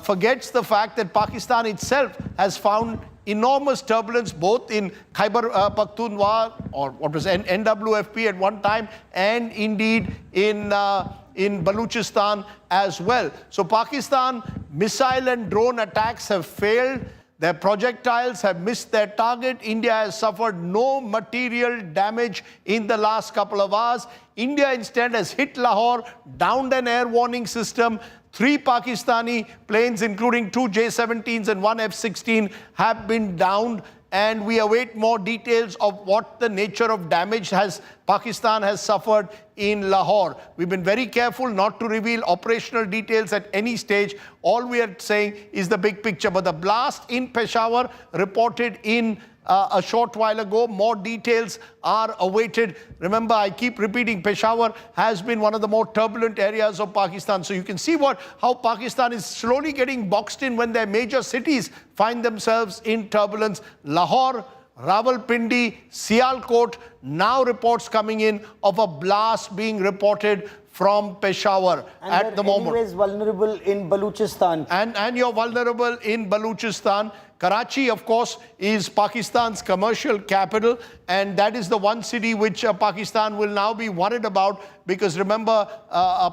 forgets the fact that Pakistan itself has found enormous turbulence both in Khyber Pakhtunkhwa, or what was NWFP at one time, and indeed in Baluchistan as well. So Pakistan missile and drone attacks have failed. Their projectiles have missed their target. India has suffered no material damage in the last couple of hours. India instead has hit Lahore, downed an air warning system. 3 Pakistani planes, including 2 J-17s and 1 F-16, have been downed. And we await more details of what the nature of damage has Pakistan has suffered in Lahore. We've been very careful not to reveal operational details at any stage. All we are saying is the big picture. But the blast in Peshawar reported in a short while ago. More details are awaited. Remember, I keep repeating, Peshawar has been one of the more turbulent areas of Pakistan. So you can see how Pakistan is slowly getting boxed in when their major cities find themselves in turbulence. Lahore, Rawalpindi, Sialkot, now reports coming in of a blast being reported from Peshawar at the moment. Anyways, vulnerable in Baluchistan. And you're vulnerable in Baluchistan. Karachi, of course, is Pakistan's commercial capital, and that is the one city which Pakistan will now be worried about, because remember,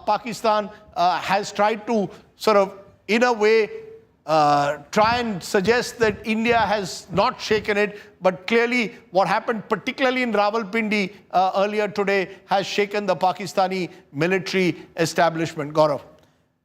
Pakistan has tried to sort of, in a way, try and suggest that India has not shaken it, but clearly what happened, particularly in Rawalpindi earlier today, has shaken the Pakistani military establishment. Gaurav.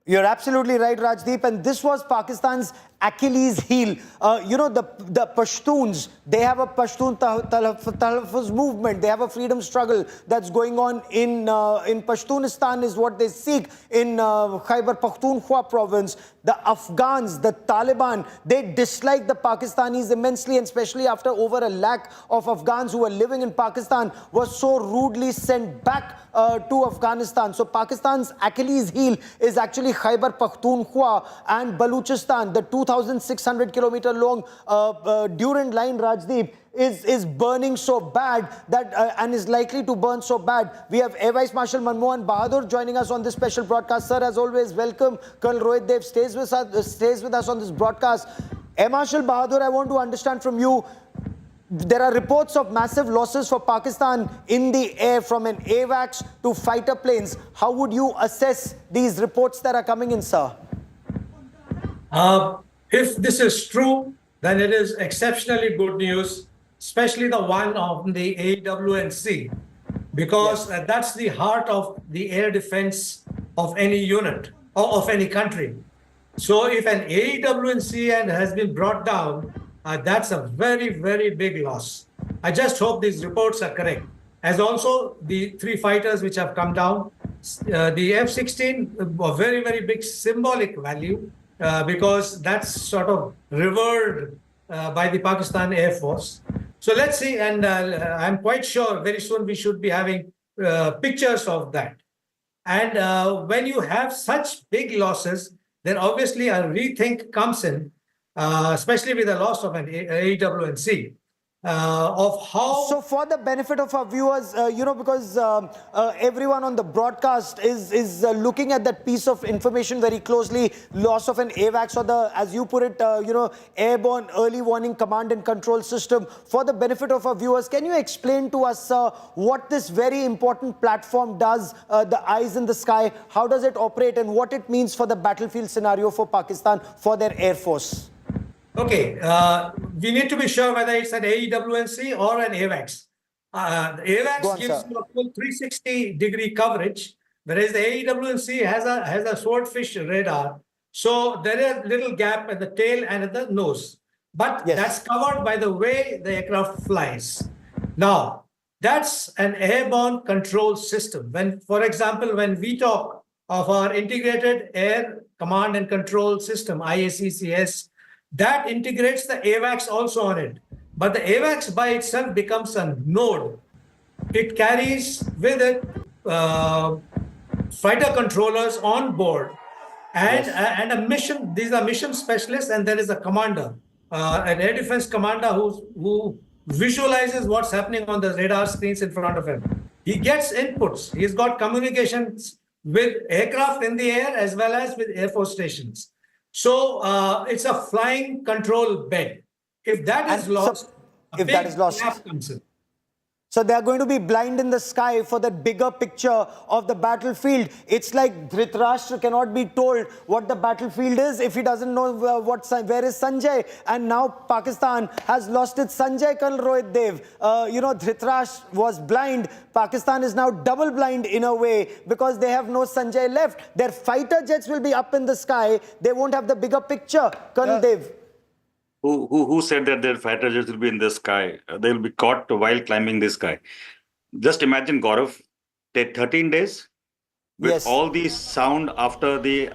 You're absolutely right, Rajdeep. And this was Pakistan's Achilles heel. The Pashtuns, they have a Pashtun Talaffuz movement. They have a freedom struggle that's going on in Pashtunistan is what they seek in Khyber Pakhtunkhwa province. The Afghans, the Taliban, they dislike the Pakistanis immensely, and especially after over 1 lakh of Afghans who were living in Pakistan were so rudely sent back to Afghanistan. So Pakistan's Achilles heel is actually Khyber Pakhtunkhwa and Baluchistan. The 2,600 kilometer long Durand line, Rajdeep, is burning so bad that and is likely to burn so bad. We have Air Vice Marshal Manmohan Bahadur joining us on this special broadcast. Sir, as always, welcome. Colonel Rohit Dev stays with us on this broadcast. Air Marshal Bahadur, I want to understand from you, there are reports of massive losses for Pakistan in the air, from an AWACS to fighter planes. How would you assess these reports that are coming in, sir? If this is true, then it is exceptionally good news, especially the one of the AWNC, because that's the heart of the air defense of any unit or of any country. So if an AWNC has been brought down, that's a very, very big loss. I just hope these reports are correct. As also the 3 fighters which have come down, the F-16, a very, very big symbolic value, because that's sort of revered by the Pakistan Air Force. So let's see, and I'm quite sure very soon we should be having pictures of that. And when you have such big losses, then obviously a rethink comes in, especially with the loss of an AWNC. Of how... So for the benefit of our viewers, because everyone on the broadcast is looking at that piece of information very closely, loss of an AWACS, or the, as you put it, airborne early warning command and control system. For the benefit of our viewers, can you explain to us what this very important platform does, the eyes in the sky, how does it operate, and what it means for the battlefield scenario for Pakistan, for their Air Force? Okay, we need to be sure whether it's an AWNC or an AWACS. The AWACS gives you a full 360-degree coverage, whereas the AWNC has a swordfish radar. So there is a little gap at the tail and at the nose. But that's covered by the way the aircraft flies. Now, that's an airborne control system. When, for example, when we talk of our integrated air command and control system, IACCS, that integrates the AWACS also on it. But the AWACS by itself becomes a node. It carries with it fighter controllers on board and a mission. These are mission specialists, and there is a commander, an air defense commander who visualizes what's happening on the radar screens in front of him. He gets inputs. He's got communications with aircraft in the air as well as with Air Force stations. So it's a flying control bed. If that is lost, gap comes in. So they are going to be blind in the sky for that bigger picture of the battlefield. It's like Dhritarashtra cannot be told what the battlefield is if he doesn't know where is Sanjay. And now Pakistan has lost its Sanjay, Colonel Rohit Dev. Dhritarashtra was blind. Pakistan is now double blind in a way because they have no Sanjay left. Their fighter jets will be up in the sky. They won't have the bigger picture, Colonel Dev. Who said that their fighter jets will be in the sky? They will be caught while climbing the sky. Just imagine, Gaurav, take 13 days with Yes. all the sound after the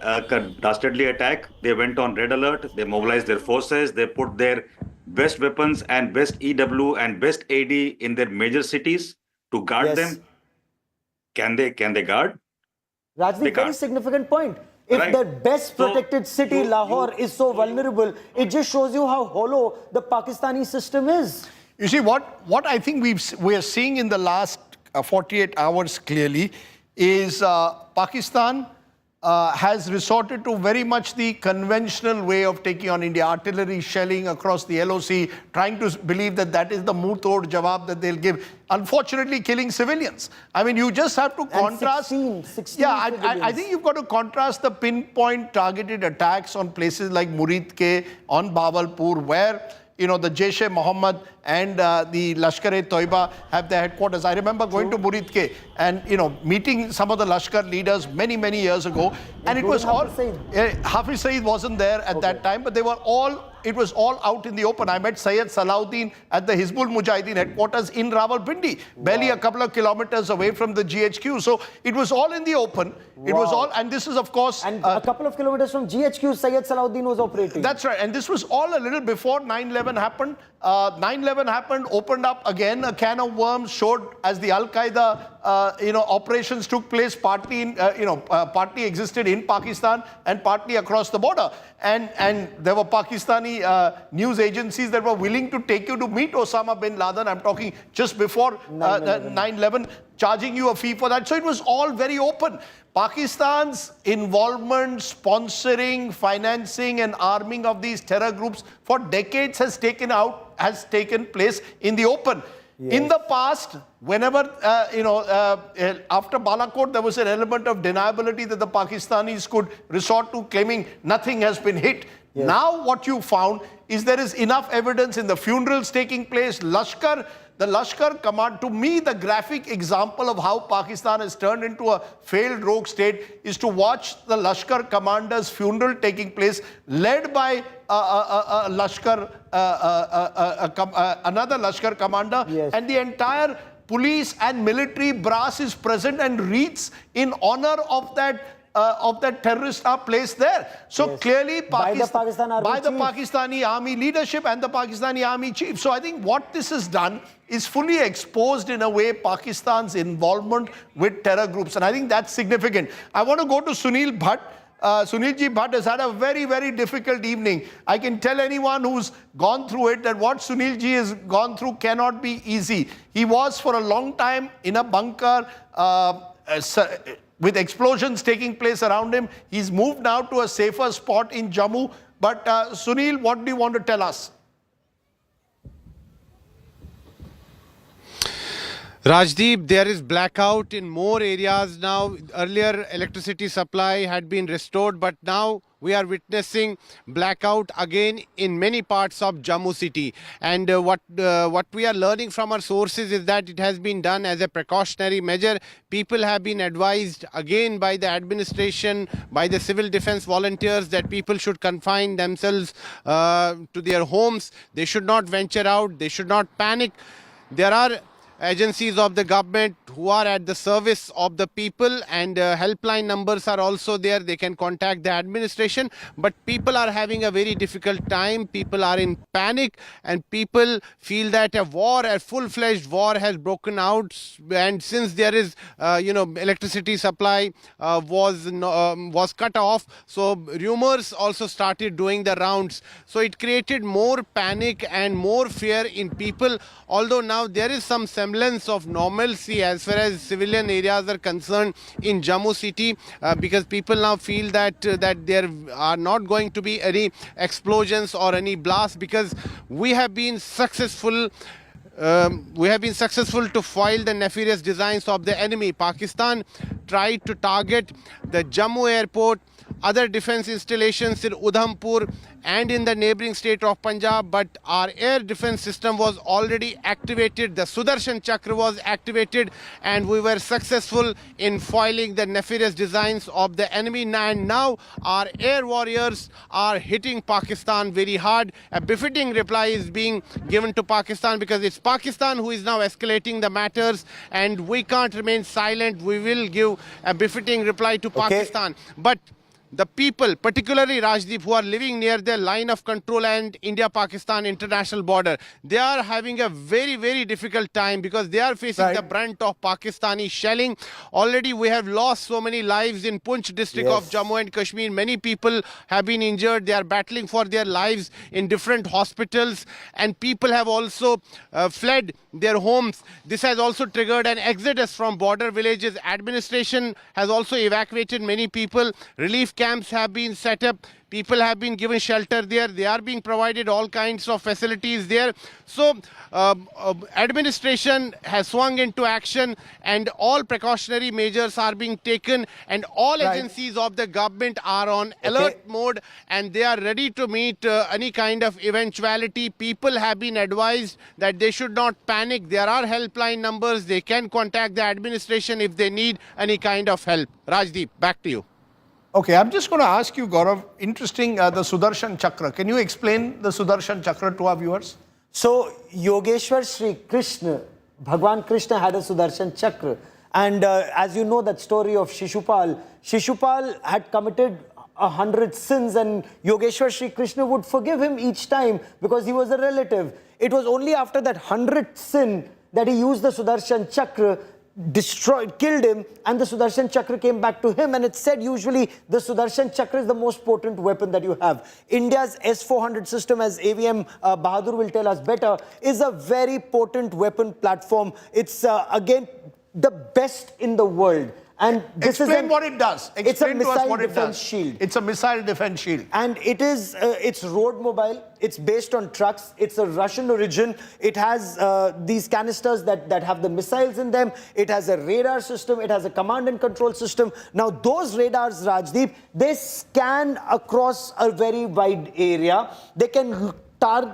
dastardly attack. They went on red alert. They mobilized their forces. They put their best weapons and best EW and best AD in their major cities to guard Yes. them. Can they guard? They Rajdeep, very can't. significant point. If Right. the best So, protected city, you- Lahore, is so vulnerable, it just shows you how hollow the Pakistani system is. You see, what I think we are seeing in the last 48 hours clearly is Pakistan has resorted to very much the conventional way of taking on India, artillery shelling across the LOC, trying to believe that that is the muh-tod jawab that they'll give. Unfortunately, killing civilians. I mean, you just have to contrast. 16 yeah, I civilians. think you've got to contrast the pinpoint targeted attacks on places like Murid Ke, on Bawalpur, where the Jaish-e-Mohammed and the Lashkar-e-Toiba have their headquarters. I remember going to Murid Ke and, meeting some of the Lashkar leaders many, many years ago. And it was all... Hafiz Saeed wasn't there at that time, but they were all... It was all out in the open. I met Syed Salahuddin at the Hizbul Mujahideen headquarters in Rawalpindi, barely a couple of kilometers away from the GHQ. So it was all in the open. It was all... And this is, of course... And a couple of kilometers from GHQ, Syed Salahuddin was operating. That's right. And this was all a little before 9/11 happened. 9/11 happened, opened up again a can of worms, showed as the Al-Qaeda, operations took place, partly, partly existed in Pakistan and partly across the border. And there were Pakistani news agencies that were willing to take you to meet Osama bin Laden. I'm talking just before 9/11, charging you a fee for that. So it was all very open. Pakistan's involvement, sponsoring, financing and arming of these terror groups for decades has taken place in the open. Yes. In the past, whenever, after Balakot, there was an element of deniability that the Pakistanis could resort to, claiming nothing has been hit. Yes. Now what you found is there is enough evidence in the funerals taking place, the Lashkar command. To me, the graphic example of how Pakistan has turned into a failed rogue state is to watch the Lashkar commander's funeral taking place, led by another Lashkar commander, yes. And the entire police and military brass is present and reads in honor of that terrorist are placed there. So yes. Clearly by the Pakistani army leadership and the Pakistani army chief. So I think what this has done is fully exposed in a way Pakistan's involvement with terror groups. And I think that's significant. I want to go to Sunil Bhatt. Sunilji Bhatt has had a very, very difficult evening. I can tell anyone who's gone through it that what Sunilji has gone through cannot be easy. He was for a long time in a bunker, with explosions taking place around him. He's moved now to a safer spot in Jammu. But Sunil, what do you want to tell us? Rajdeep, there is blackout in more areas now. Earlier, electricity supply had been restored, but now we are witnessing blackout again in many parts of Jammu city. And what we are learning from our sources is that it has been done as a precautionary measure. People have been advised again by the administration, by the civil defense volunteers, that people should confine themselves to their homes. They should not venture out. They should not panic. There are agencies of the government who are at the service of the people, and helpline numbers are also there. They can contact the administration, but people are having a very difficult time. People are in panic, and people feel that a full-fledged war has broken out. And since there is, electricity supply was cut off, so rumors also started doing the rounds. So it created more panic and more fear in people, although now there is some semblance of normalcy as far as civilian areas are concerned in Jammu city, because people now feel that there are not going to be any explosions or any blasts, because we have been successful to foil the nefarious designs of the enemy. Pakistan tried to target the Jammu airport other defense installations in Udhampur and in the neighboring state of Punjab, but our air defense system was already activated. The Sudarshan Chakra was activated, and we were successful in foiling the nefarious designs of the enemy. And now our air warriors are hitting Pakistan very hard. A befitting reply is being given to Pakistan, because it's Pakistan who is now escalating the matters, and we can't remain silent. We will give a befitting reply to Pakistan. But the people, particularly Rajdeep, who are living near the line of control and India-Pakistan international border, they are having a very, very difficult time, because they are facing the brunt of Pakistani shelling. Already we have lost so many lives in Poonch district of Jammu and Kashmir. Many people have been injured. They are battling for their lives in different hospitals, and people have also fled their homes. This has also triggered an exodus from border villages. Administration has also evacuated many people. Relief camps have been set up. People have been given shelter there. They are being provided all kinds of facilities there. So administration has swung into action, and all precautionary measures are being taken, and all agencies of the government are on alert mode, and they are ready to meet any kind of eventuality. People have been advised that they should not panic. There are helpline numbers. They can contact the administration if they need any kind of help. Rajdeep, back to you. Okay, I'm just going to ask you, Gaurav, interesting, the Sudarshan Chakra. Can you explain the Sudarshan Chakra to our viewers? So, Yogeshwar Sri Krishna, Bhagwan Krishna had a Sudarshan Chakra. And as you know that story of Shishupal, Shishupal had committed 100 sins, and Yogeshwar Sri Krishna would forgive him each time because he was a relative. It was only after that 100th sin that he used the Sudarshan Chakra, killed him, and the Sudarshan Chakra came back to him. And it's said usually the Sudarshan Chakra is the most potent weapon that you have. India's S-400 system, as AVM Bahadur will tell us better, is a very potent weapon platform. It's again the best in the world. And this Explain what it does. It's a Explain to us missile what it defense does. shield. It's a missile defense shield. And it is, it's road mobile. It's based on trucks. It's a Russian origin. It has these canisters that have the missiles in them. It has a radar system. It has a command and control system. Now, those radars, Rajdeep, they scan across a very wide area. They can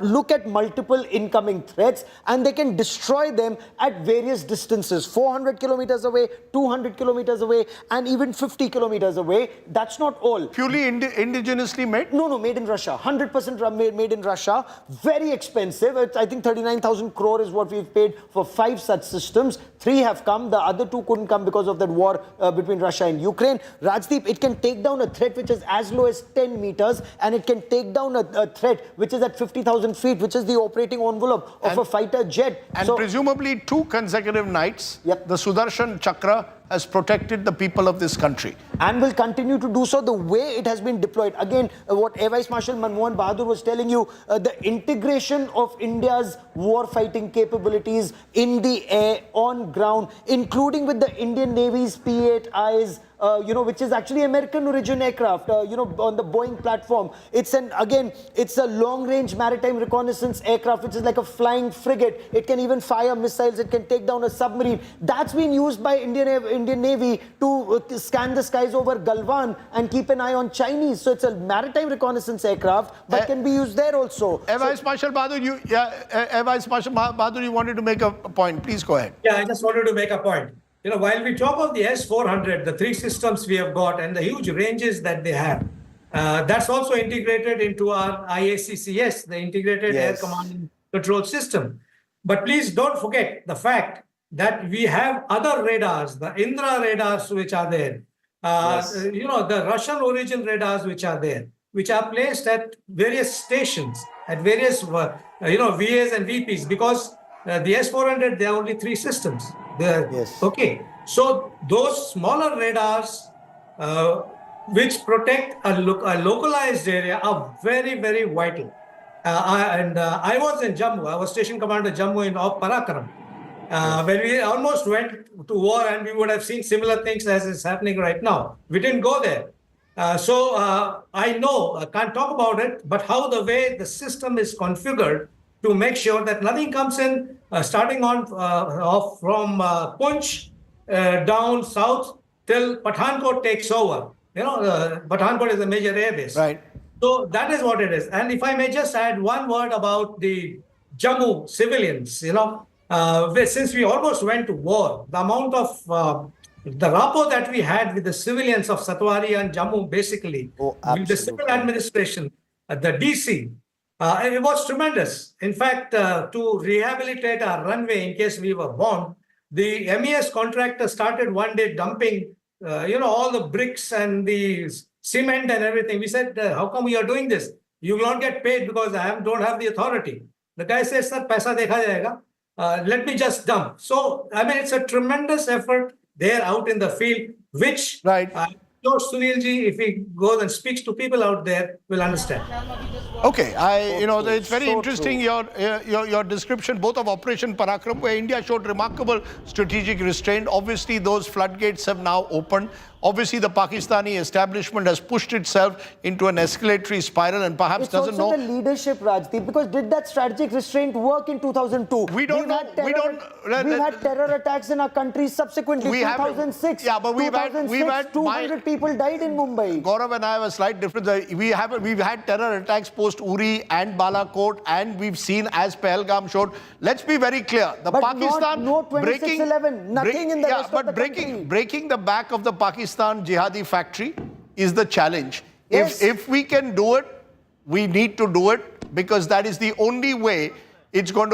look at multiple incoming threats, and they can destroy them at various distances, 400 kilometers away, 200 kilometers away, and even 50 kilometers away. That's not all. Purely indigenously made? No, made in Russia. 100% made in Russia. Very expensive. I think 39,000 crore is what we've paid for 5 such systems. 3 have come. The other 2 couldn't come because of that war between Russia and Ukraine. Rajdeep, it can take down a threat which is as low as 10 meters, and it can take down a threat which is at 50,000 feet, which is the operating envelope of a fighter jet. And presumably 2 consecutive nights, the Sudarshan Chakra has protected the people of this country. And will continue to do so the way it has been deployed. Again, what Air Vice Marshal Manmohan Bahadur was telling you, the integration of India's war-fighting capabilities in the air, on ground, including with the Indian Navy's P-8Is, which is actually American origin aircraft, on the Boeing platform. It's a long-range maritime reconnaissance aircraft, which is like a flying frigate. It can even fire missiles. It can take down a submarine. That's been used by Indian Navy to scan the skies over Galwan and keep an eye on Chinese. So it's a maritime reconnaissance aircraft, but can be used there also. Air Vice Marshal Bahadur, you wanted to make a point. Please go ahead. Yeah, I just wanted to make a point. While we talk of the S-400, the 3 systems we have got and the huge ranges that they have, that's also integrated into our IACCS, the Integrated Air Command and Control System. But please don't forget the fact that we have other radars, the Indra radars which are there, the Russian origin radars which are there, which are placed at various stations, at various, VAs and VPs, because the S-400, there are only 3 systems. Okay, so those smaller radars which protect a localized area are very, very vital. I was in Jammu. I was station commander Jammu in Parakaram. When we almost went to war, and we would have seen similar things as is happening right now. We didn't go there. So I know, I can't talk about it, but how the way the system is configured to make sure that nothing comes in, starting on from Poonch down south till Pathankot takes over. Pathankot is a major airbase. Right. So that is what it is. And if I may just add one word about the Jammu civilians, since we almost went to war, the amount of the rapport that we had with the civilians of Satwari and Jammu, basically, with the civil administration, the DC, it was tremendous. In fact, to rehabilitate our runway in case we were bombed, the MES contractor started one day dumping, all the bricks and the cement and everything. We said, how come you are doing this? You will not get paid because I don't have the authority. The guy says, sir, paisa dekha jayega. Let me just dump. So, I mean, it's a tremendous effort there out in the field, which right. Sunilji, if he goes and speaks to people out there, will understand. Okay, it's very interesting your description both of Operation Parakram, where India showed remarkable strategic restraint. Obviously, those floodgates have now opened. Obviously, the Pakistani establishment has pushed itself into an escalatory spiral and perhaps it's doesn't know. It's also the leadership, Rajdeep, because did that strategic restraint work in 2002? We don't know. We had terror attacks in our country subsequently. 2006. Yeah, but we've had 200 people died in Mumbai. Gaurav and I have a slight difference. We've had terror attacks post Uri and Balakot, and we've seen, as Pahalgam showed. Let's be very clear. The but Pakistan no 26/11, nothing in the rest of the country. Breaking the back of the Pakistan jihadi factory is the challenge. Yes. If we can do it, we need to do it, because that is the only way we are going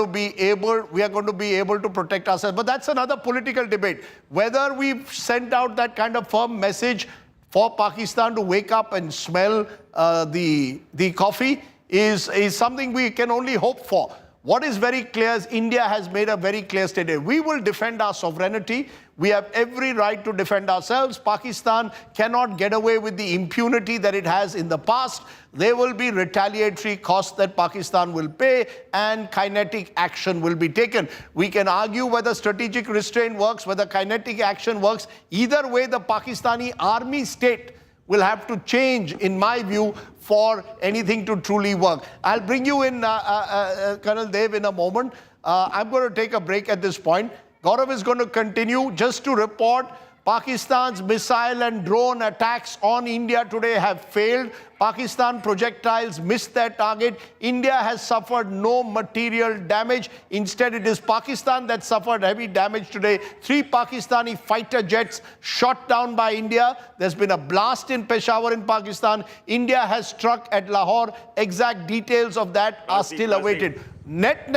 to be able to protect ourselves. But that's another political debate. Whether we've sent out that kind of firm message for Pakistan to wake up and smell the coffee is something we can only hope for. What is very clear is India has made a very clear statement. We will defend our sovereignty. We have every right to defend ourselves. Pakistan cannot get away with the impunity that it has in the past. There will be retaliatory costs that Pakistan will pay, and kinetic action will be taken. We can argue whether strategic restraint works, whether kinetic action works. Either way, the Pakistani army state will have to change, in my view, for anything to truly work. I'll bring you in, Colonel Dev, in a moment. I'm going to take a break at this point. Gaurav is going to continue. Just to report, Pakistan's missile and drone attacks on India today have failed. Pakistan projectiles missed their target. India has suffered no material damage. Instead, it is Pakistan that suffered heavy damage today. 3 Pakistani fighter jets shot down by India. There's been a blast in Peshawar in Pakistan. India has struck at Lahore. Exact details of that are still awaited. Net.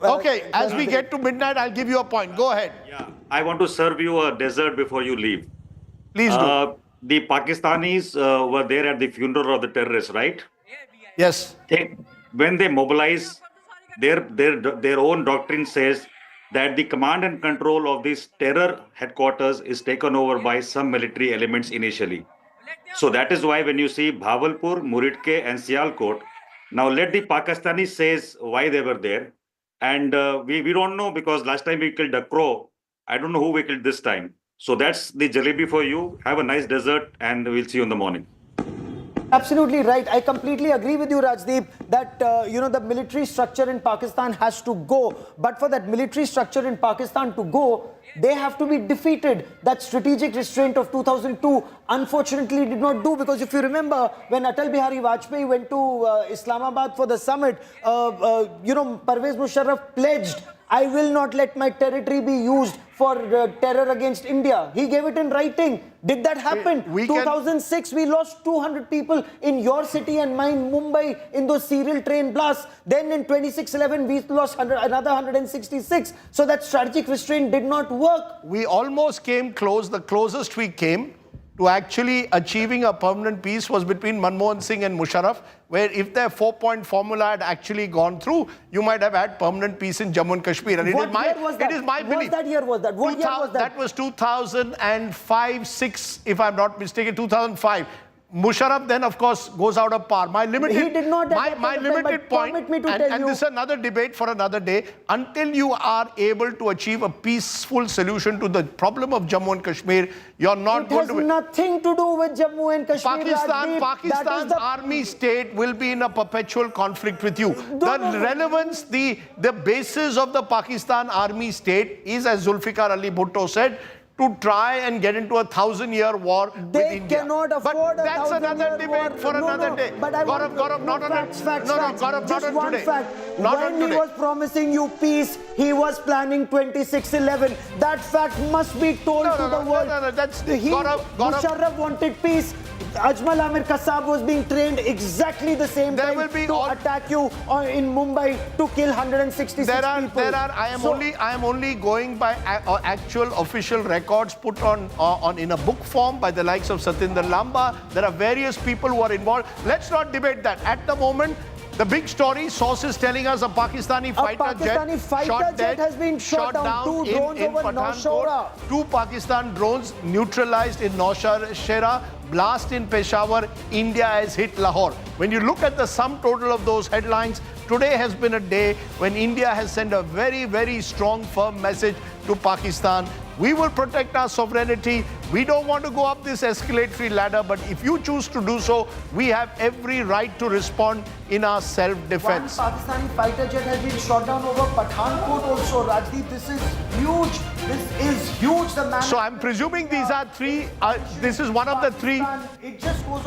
Okay, as we get to midnight, I'll give you a point. Go ahead. Yeah, I want to serve you a dessert before you leave. Please do. The Pakistanis were there at the funeral of the terrorists, right? Yes. When they mobilize, their own doctrine says that the command and control of this terror headquarters is taken over by some military elements initially. So that is why when you see Bhavalpur, Muridke and Sialkot, now let the Pakistanis says why they were there. And we don't know, because last time we killed a crow. I don't know who we killed this time. So that's the jalebi for you. Have a nice dessert and we'll see you in the morning. Absolutely right. I completely agree with you, Rajdeep, that the military structure in Pakistan has to go. But for that military structure in Pakistan to go, they have to be defeated. That strategic restraint of 2002, unfortunately, did not do. Because if you remember, when Atal Bihari Vajpayee went to Islamabad for the summit, Pervez Musharraf pledged, I will not let my territory be used for terror against India. He gave it in writing. Did that happen? 2006, we lost 200 people in your city and mine, Mumbai, in those serial train blasts. Then in 26/11, we lost another 166. So that strategic restraint did not work. We almost came close. The closest we came to actually achieving a permanent peace was between Manmohan Singh and Musharraf, where if their 4-point formula had actually gone through, you might have had permanent peace in Jammu and Kashmir. And it is my belief. What year was that? What year was that? That was 2005-6, if I'm not mistaken, 2005. Musharraf then, of course, goes out of power. My limited point, and this is another debate for another day, until you are able to achieve a peaceful solution to the problem of Jammu and Kashmir, you're not going to... It has nothing to do with Jammu and Kashmir. Pakistan's army state will be in a perpetual conflict with you. The relevance, the basis of the Pakistan army state is, as Zulfikar Ali Bhutto said, to try and get into a 1,000-year war with They India. cannot afford but a that's 1,000-year another debate war. for No, another no, day. but I want Gaurav, no, not on facts, facts, no, facts. Gaurav, Just not on one today. fact. Not when on he today. was promising you peace, he was planning 2611. That fact must be told to the world. No, that's Gaurav. Musharraf wanted peace. Ajmal Amir Kassab was being trained exactly the same There time will be to attack you in Mumbai to kill 166 people. I am only going by actual official records put on in a book form by the likes of Satinder Lamba. There are various people who are involved. Let's not debate that. At the moment, the big story, sources telling us a Pakistani fighter jet has been shot down. 2 drones in over Nowshera. 2 Pakistan drones neutralized in Nowshera. Blast in Peshawar. India has hit Lahore. When you look at the sum total of those headlines, today has been a day when India has sent a very, very strong, firm message to Pakistan. We will protect our sovereignty. We don't want to go up this escalatory ladder, but if you choose to do so, we have every right to respond in our self-defense. One Pakistani fighter jet has been shot down over Pathankot also. Rajdeep, this is huge. This is huge. So I'm presuming these are 3. This is one of the 3.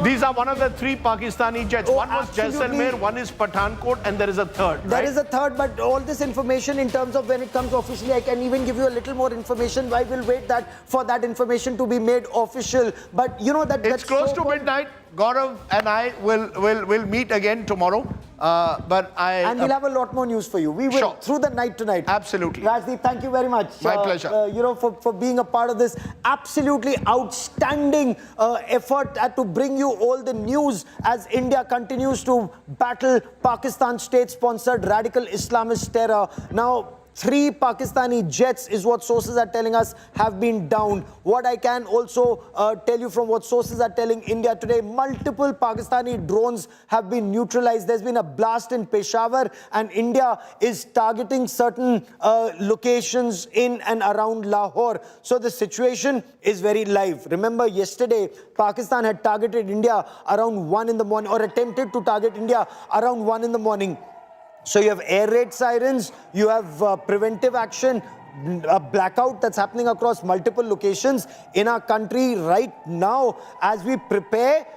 These are one of the 3 Pakistani jets. One was Jaisalmer, one is Pathankot, and there is a third. There is a third, but all this information in terms of when it comes officially, I can even give you a little more information. I will wait for that information to be made official. But you know that it's close to midnight. Gaurav and I will meet again tomorrow. And we'll have a lot more news for you. We will through the night tonight. Absolutely. Rajdeep, thank you very much. My pleasure. For being a part of this absolutely outstanding effort to bring you all the news as India continues to battle Pakistan state-sponsored radical Islamist terror. Now, 3 Pakistani jets is what sources are telling us have been downed. What I can also tell you from what sources are telling India today, multiple Pakistani drones have been neutralized. There's been a blast in Peshawar and India is targeting certain locations in and around Lahore. So the situation is very live. Remember yesterday, Pakistan had targeted India around 1 in the morning or attempted to target India around 1 in the morning. So you have air raid sirens, you have preventive action, a blackout that's happening across multiple locations in our country right now as we prepare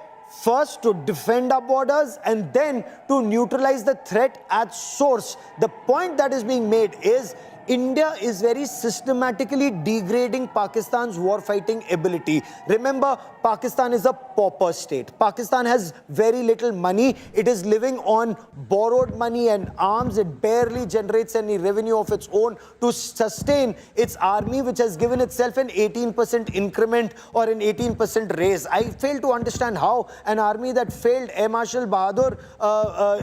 first to defend our borders and then to neutralize the threat at source. The point that is being made is India is very systematically degrading Pakistan's war-fighting ability. Remember, Pakistan is a pauper state. Pakistan has very little money. It is living on borrowed money and arms. It barely generates any revenue of its own to sustain its army, which has given itself an 18% increment or an 18% raise. I fail to understand how an army that failed Air Marshal Bahadur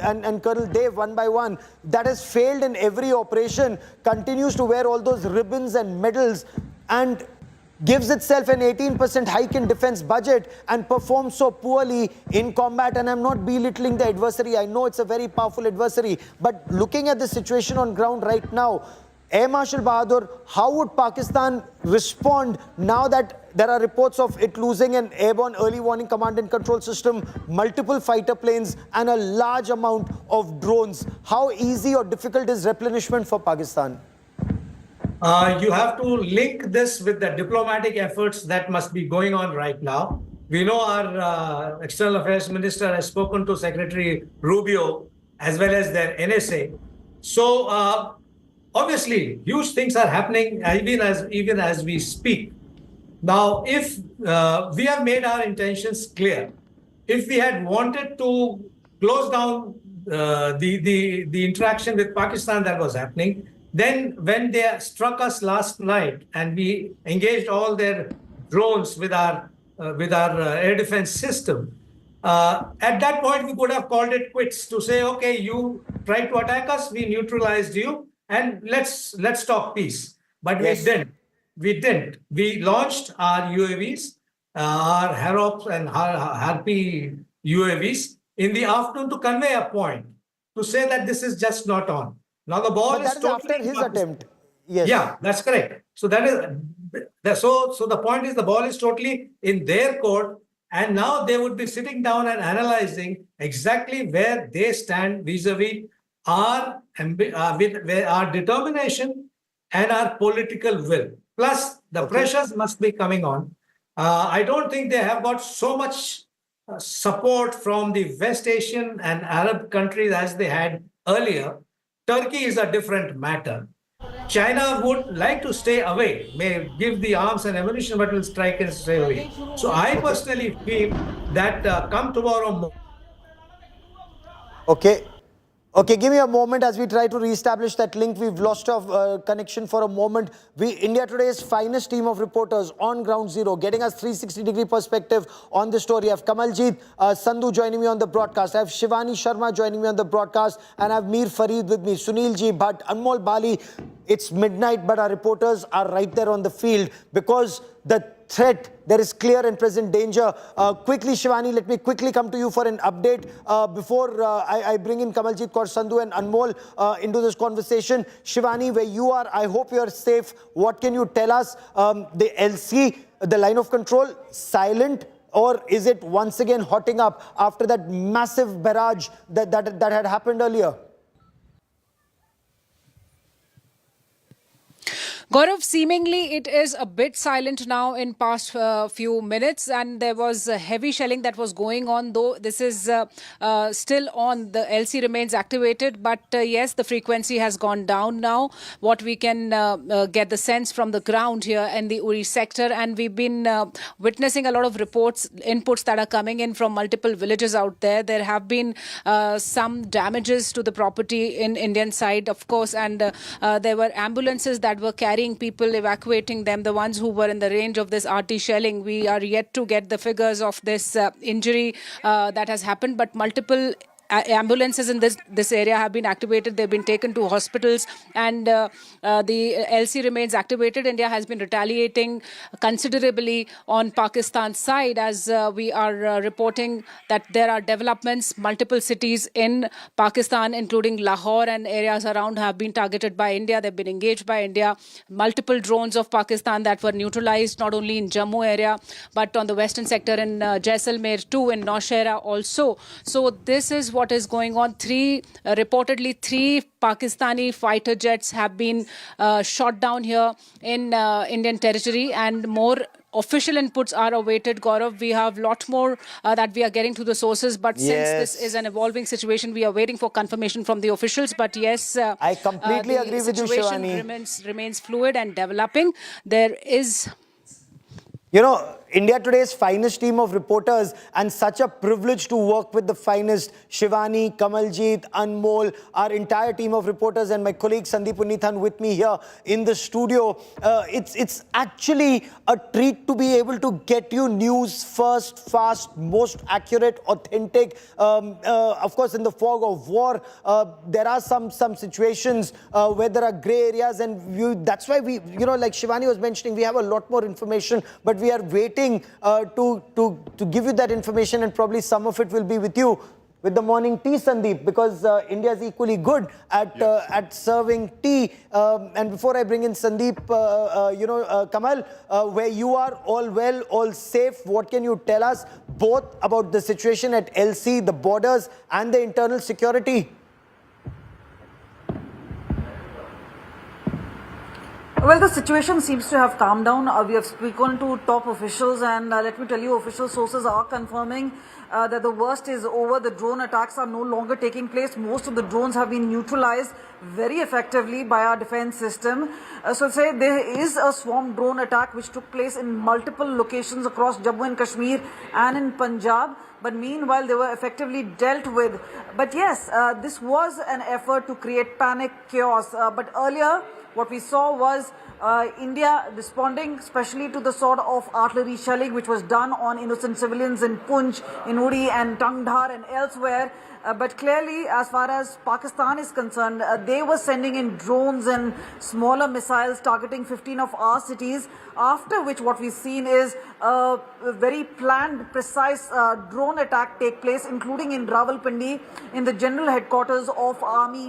and Colonel Dev one by one, that has failed in every operation, continues to wear all those ribbons and medals and gives itself an 18% hike in defense budget and performs so poorly in combat. And I'm not belittling the adversary. I know it's a very powerful adversary. But looking at the situation on ground right now, Air Marshal Bahadur, how would Pakistan respond now that there are reports of it losing an airborne early warning command and control system, multiple fighter planes, and a large amount of drones? How easy or difficult is replenishment for Pakistan? You have to link this with the diplomatic efforts that must be going on right now. We know our External Affairs Minister has spoken to Secretary Rubio as well as their NSA. So obviously, huge things are happening even as we speak. Now, if we have made our intentions clear, if we had wanted to close down the interaction with Pakistan that was happening, then when they struck us last night and we engaged all their drones with our air defense system, at that point we could have called it quits to say, okay, you tried to attack us, we neutralized you, and let's talk peace. But yes, we didn't. We launched our UAVs, our Harops and Harpy UAVs in the afternoon to convey a point, to say that this is just not on. Now the ball is totally after his attempt. Yes. Yeah, that's correct. So that is so the point is the ball is totally in their court, and now they would be sitting down and analyzing exactly where they stand vis-a-vis our determination and our political will. Plus, the pressures must be coming on. I don't think they have got so much support from the West Asian and Arab countries as they had earlier. Turkey is a different matter. China would like to stay away, may give the arms and ammunition, but will strike and stay away. So I personally feel that come tomorrow. Okay. Okay, give me a moment as we try to reestablish that link. We've lost our connection for a moment. India Today's finest team of reporters on ground zero, getting us 360-degree perspective on the story. I have Kamaljeet Sandhu joining me on the broadcast. I have Shivani Sharma joining me on the broadcast. And I have Mir Fareed with me, Sunil Ji Bhatt, Anmol Bali. It's midnight, but our reporters are right there on the field because the threat, there is clear and present danger. Quickly, Shivani, let me quickly come to you for an update before I bring in Kamaljeet Kaur Sandhu and Anmol into this conversation. Shivani, where you are, I hope you are safe. What can you tell us? The LC, the line of control, silent, or is it once again hotting up after that massive barrage that had happened earlier? Gaurav, seemingly it is a bit silent now in past few minutes, and there was heavy shelling that was going on, though this is still on. The LC remains activated, but yes, the frequency has gone down now. What we can get the sense from the ground here in the Uri sector, and we've been witnessing a lot of reports, inputs that are coming in from multiple villages out there. There have been some damages to the property in Indian side, of course, and there were ambulances that were carrying people, evacuating them, the ones who were in the range of this RT shelling. We are yet to get the figures of this injury that has happened, but multiple ambulances in this area have been activated. They've been taken to hospitals, and the LC remains activated. India has been retaliating considerably on Pakistan's side, as we are reporting that there are developments. Multiple cities in Pakistan, including Lahore and areas around, have been targeted by India. They've been engaged by India. Multiple drones of Pakistan that were neutralized, not only in Jammu area, but on the western sector in Jaisalmer too, in Naushera also. So this is what is going on. Reportedly three Pakistani fighter jets have been shot down here in Indian territory, and more official inputs are awaited. Gaurav, we have a lot more that we are getting to the sources, but since this is an evolving situation, we are waiting for confirmation from the officials. But yes, I completely agree with you, Shivani. The situation remains fluid and developing. There is... You know, India Today's finest team of reporters, and such a privilege to work with the finest. Shivani, Kamaljeet, Anmol, our entire team of reporters, and my colleague Sandeep Unnithan with me here in the studio. It's actually a treat to be able to get you news first, fast, most accurate, authentic. Of course, in the fog of war, there are some situations where there are grey areas, and that's why we, you know, like Shivani was mentioning, we have a lot more information, but we are waiting to give you that information, and probably some of it will be with you with the morning tea, Sandeep, because India is equally good at serving tea. And before I bring in Sandeep, Kamal, where you are, all well, all safe, what can you tell us both about the situation at LC, the borders, and the internal security? Well, the situation seems to have calmed down. We have spoken to top officials, and let me tell you, official sources are confirming that the worst is over. The drone attacks are no longer taking place. Most of the drones have been neutralized very effectively by our defense system. So say there is a swarm drone attack which took place in multiple locations across Jammu and Kashmir and in Punjab. But meanwhile, they were effectively dealt with. But yes, this was an effort to create panic, chaos. But earlier, what we saw was India responding especially to the sort of artillery shelling which was done on innocent civilians in Poonch, in Uri and Tangdhar and elsewhere. But clearly, as far as Pakistan is concerned, they were sending in drones and smaller missiles targeting 15 of our cities, after which what we've seen is a very planned, precise drone attack take place, including in Rawalpindi, in the general headquarters of army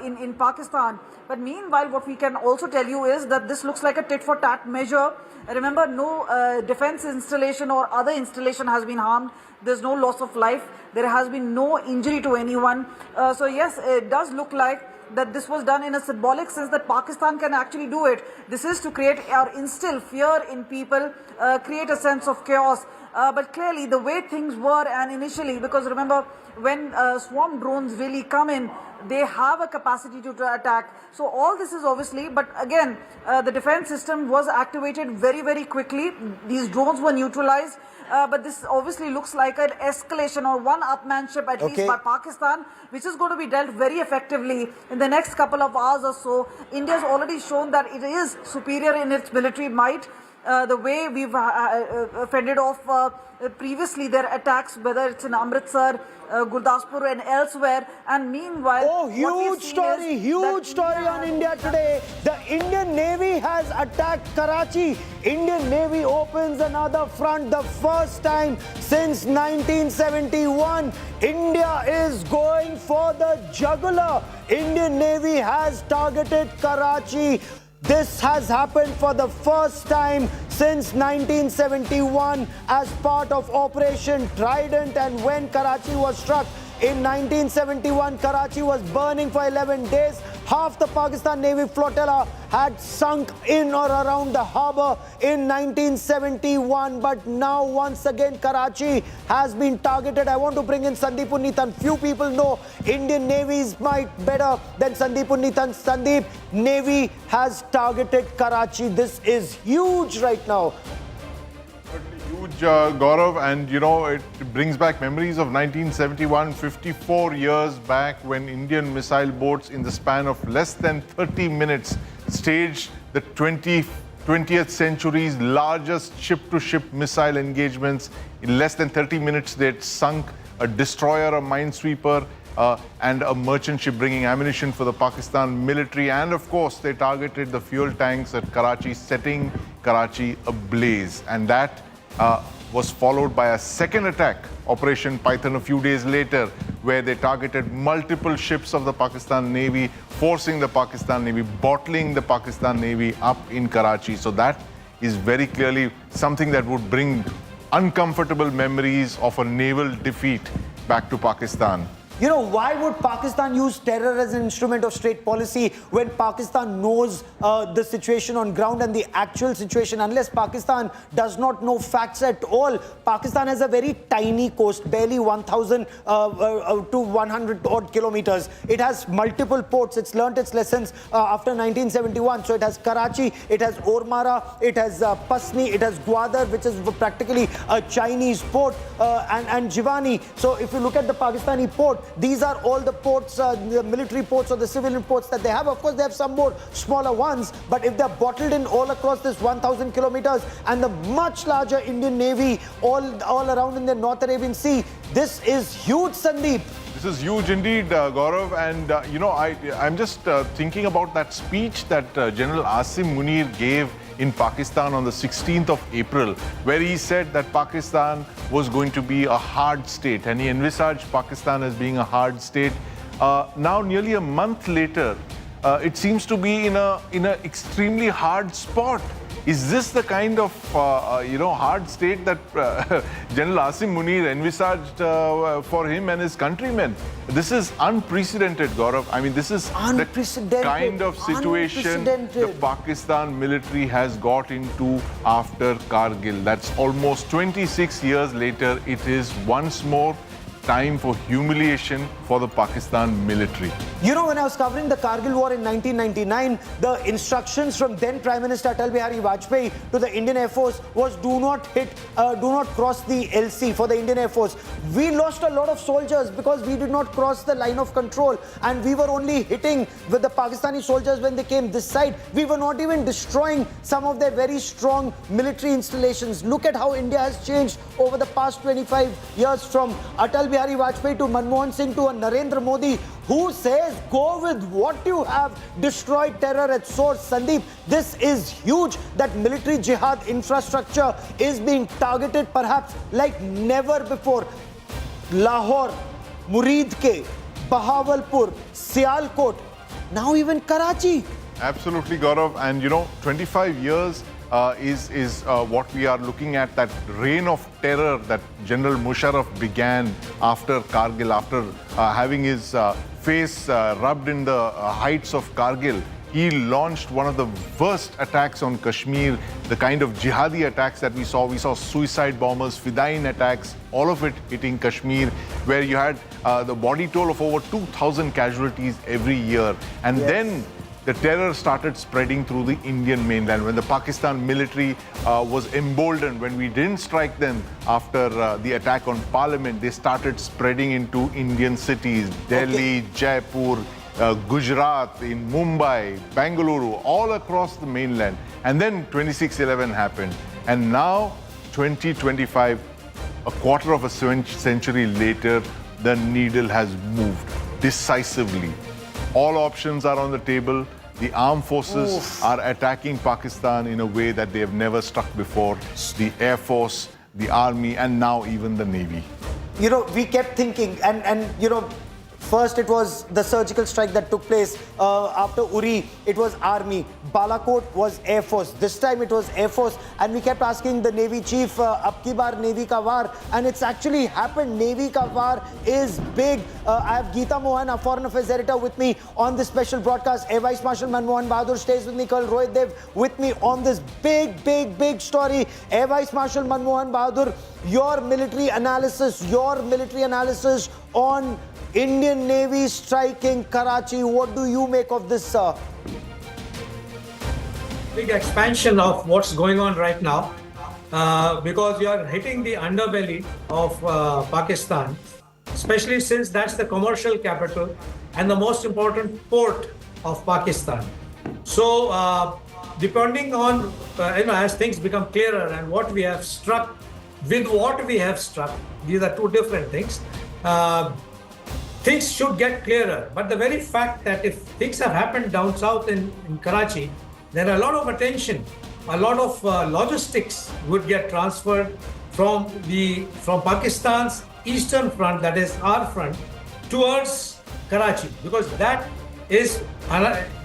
in Pakistan. But meanwhile, what we can also tell you is that this looks like a tit-for-tat measure. Remember, no defense installation or other installation has been harmed. There's no loss of life. There has been no injury to anyone. So yes, it does look like that this was done in a symbolic sense that Pakistan can actually do it. This is to create or instill fear in people, create a sense of chaos. But clearly the way things were and initially, because remember when swarm drones really come in, they have a capacity to attack. So all this is obviously, but again, the defense system was activated very, very quickly. These drones were neutralized. But this obviously looks like an escalation or one-upmanship at least by Pakistan, which is going to be dealt very effectively in the next couple of hours or so. India has already shown that it is superior in its military might. The way we've fended off previously their attacks, whether it's in Amritsar, Gurdaspur and elsewhere, and meanwhile... huge story on India today. The Indian Navy has attacked Karachi. Indian Navy opens another front, the first time since 1971. India is going for the jugular. Indian Navy has targeted Karachi. This has happened for the first time since 1971 as part of Operation Trident, and when Karachi was struck in 1971, Karachi was burning for 11 days. Half the Pakistan Navy flotilla had sunk in or around the harbour in 1971, but now once again Karachi has been targeted. I want to bring in Sandeep Unnithan. Few people know Indian Navy's might better than Sandeep Unnithan. Sandeep, Navy has targeted Karachi. This is huge right now. Huge, Gaurav, and you know, it brings back memories of 1971, 54 years back, when Indian missile boats in the span of less than 30 minutes staged the 20th century's largest ship-to-ship missile engagements. In less than 30 minutes, they had sunk a destroyer, a minesweeper, and a merchant ship bringing ammunition for the Pakistan military. And of course, they targeted the fuel tanks at Karachi, setting Karachi ablaze. And that was followed by a second attack, Operation Python, a few days later, where they targeted multiple ships of the Pakistan Navy, forcing the Pakistan Navy, bottling the Pakistan Navy up in Karachi. So that is very clearly something that would bring uncomfortable memories of a naval defeat back to Pakistan. You know, why would Pakistan use terror as an instrument of state policy when Pakistan knows the situation on ground and the actual situation? Unless Pakistan does not know facts at all. Pakistan has a very tiny coast, barely 1,000 to 100 odd kilometers. It has multiple ports. It's learnt its lessons after 1971. So it has Karachi, it has Ormara, it has Pasni, it has Gwadar, which is practically a Chinese port, and Jiwani. So if you look at the Pakistani port, these are all the ports, the military ports or the civilian ports that they have. Of course, they have some more smaller ones, but if they're bottled in all across this 1,000 kilometers and the much larger Indian Navy all around in the North Arabian Sea, this is huge, Sandeep. This is huge indeed, Gaurav. And, you know, I'm just thinking about that speech that General Asim Munir gave in Pakistan on the 16th of April, where he said that Pakistan was going to be a hard state, and he envisaged Pakistan as being a hard state. Now, nearly a month later, it seems to be in an extremely hard spot. Is this the kind of hard state that General Asim Munir envisaged for him and his countrymen? This is unprecedented, Gaurav. I mean, this is the kind of situation the Pakistan military has got into after Kargil. That's almost 26 years later. It is once more time for humiliation for the Pakistan military. You know, when I was covering the Kargil war in 1999, the instructions from then Prime Minister Atal Bihari Vajpayee to the Indian Air Force was do not cross the LC for the Indian Air Force. We lost a lot of soldiers because we did not cross the line of control, and we were only hitting with the Pakistani soldiers when they came this side. We were not even destroying some of their very strong military installations. Look at how India has changed over the past 25 years, from Atal Bihari Vajpayee to Manmohan Singh to a Narendra Modi, who says go with what you have, destroy terror at source. Sandeep, this is huge that military jihad infrastructure is being targeted perhaps like never before. Lahore, Muridke, Bahawalpur, Sialkot, now even Karachi. Absolutely, Gaurav. And you know, 25 years is what we are looking at, that reign of terror that General Musharraf began after Kargil, after having his face rubbed in the heights of Kargil. He launched one of the worst attacks on Kashmir, the kind of jihadi attacks that we saw. We saw suicide bombers, Fidain attacks, all of it hitting Kashmir, where you had the body toll of over 2,000 casualties every year. And then the terror started spreading through the Indian mainland. When the Pakistan military was emboldened, when we didn't strike them after the attack on Parliament, they started spreading into Indian cities, Delhi, Jaipur, Gujarat, in Mumbai, Bengaluru, all across the mainland. And then 26/11 happened. And now, 2025, a quarter of a century later, the needle has moved decisively. All options are on the table. The armed forces are attacking Pakistan in a way that they have never struck before. The Air Force, the Army, and now even the Navy. You know, we kept thinking, and you know, first it was the surgical strike that took place after Uri. It was Army. Balakot was Air Force. This time it was Air Force. And we kept asking the Navy chief, ab ki baar Navy ka war? And it's actually happened. Navy ka war is big. I have Geeta Mohan, our Foreign Affairs editor, with me on this special broadcast. Air Vice Marshal Manmohan Bahadur stays with me. Colonel Rohit Dev with me on this big story. Air Vice Marshal Manmohan Bahadur, your military analysis on Indian Navy striking Karachi. What do you make of this, sir? Big expansion of what's going on right now, because you are hitting the underbelly of Pakistan, especially since that's the commercial capital and the most important port of Pakistan. So depending on, as things become clearer and what we have struck, with what we have struck, these are two different things. Things should get clearer, but the very fact that if things have happened down south in Karachi, there are a lot of attention, a lot of logistics would get transferred from Pakistan's eastern front, that is our front, towards Karachi, because that is,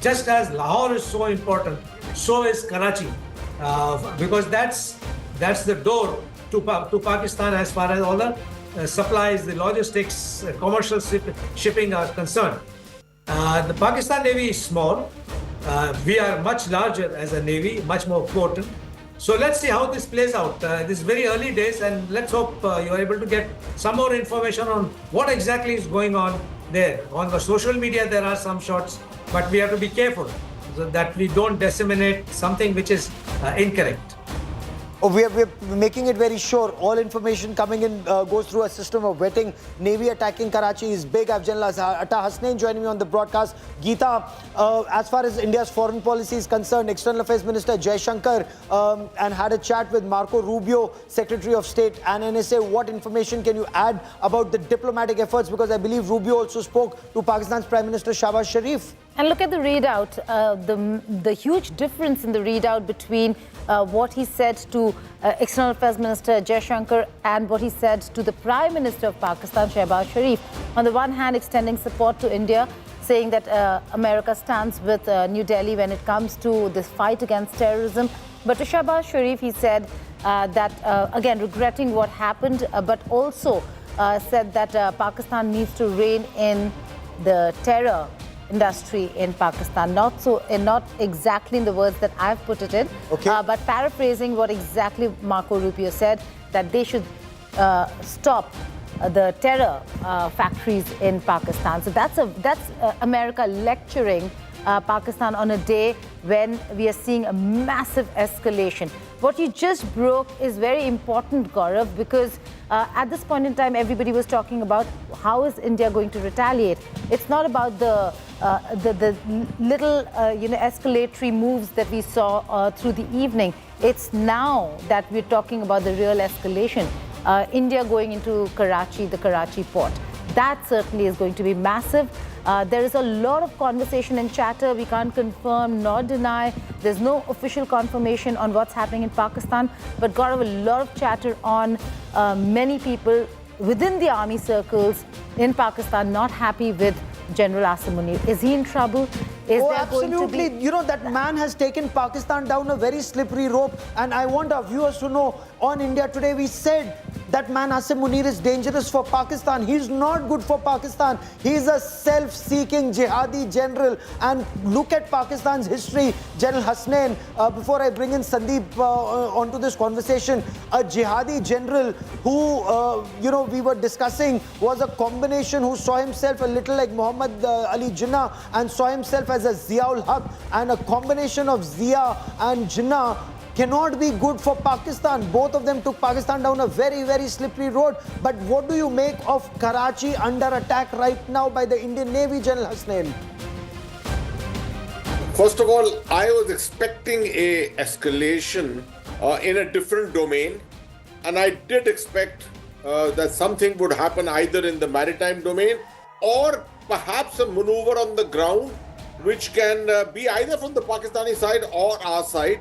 just as Lahore is so important, so is Karachi, because that's the door to Pakistan as far as all the supplies, the logistics, commercial shipping are concerned. The Pakistan Navy is small. We are much larger as a Navy, much more potent. So let's see how this plays out. This is very early days, and let's hope you are able to get some more information on what exactly is going on there. On the social media, there are some shots, but we have to be careful so that we don't disseminate something which is incorrect. We're making it very sure. All information coming in goes through a system of vetting. Navy attacking Karachi is big. I have General Atta Hasnain joining me on the broadcast. Geeta, as far as India's foreign policy is concerned, External Affairs Minister Jaishankar and had a chat with Marco Rubio, Secretary of State and NSA. What information can you add about the diplomatic efforts? Because I believe Rubio also spoke to Pakistan's Prime Minister Shahbaz Sharif. And look at the readout, the huge difference in the readout between what he said to External Affairs Minister Jaishankar and what he said to the Prime Minister of Pakistan, Shahbaz Sharif. On the one hand, extending support to India, saying that America stands with New Delhi when it comes to this fight against terrorism. But to Shahbaz Sharif, he said that, again, regretting what happened, but also said that Pakistan needs to rein in the terror industry in Pakistan. Not exactly in the words that I've put it in, but paraphrasing what exactly Marco Rubio said, that they should stop the terror factories in Pakistan. So that's America lecturing Pakistan on a day when we are seeing a massive escalation. What you just broke is very important, Gaurav, because at this point in time, everybody was talking about how is India going to retaliate. It's not about the little escalatory moves that we saw through the evening. It's now that we're talking about the real escalation. India going into Karachi, the Karachi port. That certainly is going to be massive. There is a lot of conversation and chatter. We can't confirm nor deny. There's no official confirmation on what's happening in Pakistan. But Gaurav, a lot of chatter on many people within the army circles in Pakistan not happy with General Asim Munir? Is he in trouble? Is there absolutely. going to be... You know, that man has taken Pakistan down a very slippery rope. And I want our viewers to know, on India Today, we said that man Asim Munir is dangerous for Pakistan. He's not good for Pakistan. He's a self-seeking jihadi general. And look at Pakistan's history. General Hasnain, before I bring in Sandeep onto this conversation, a jihadi general who, you know, we were discussing was a combination who saw himself a little like Muhammad Ali Jinnah and saw himself as a Ziaul Haq, and a combination of Zia and Jinnah cannot be good for Pakistan. Both of them took Pakistan down a very, very slippery road. But what do you make of Karachi under attack right now by the Indian Navy, General Hasnain? First of all, I was expecting a escalation in a different domain, and I did expect that something would happen either in the maritime domain or perhaps a maneuver on the ground, which can be either from the Pakistani side or our side,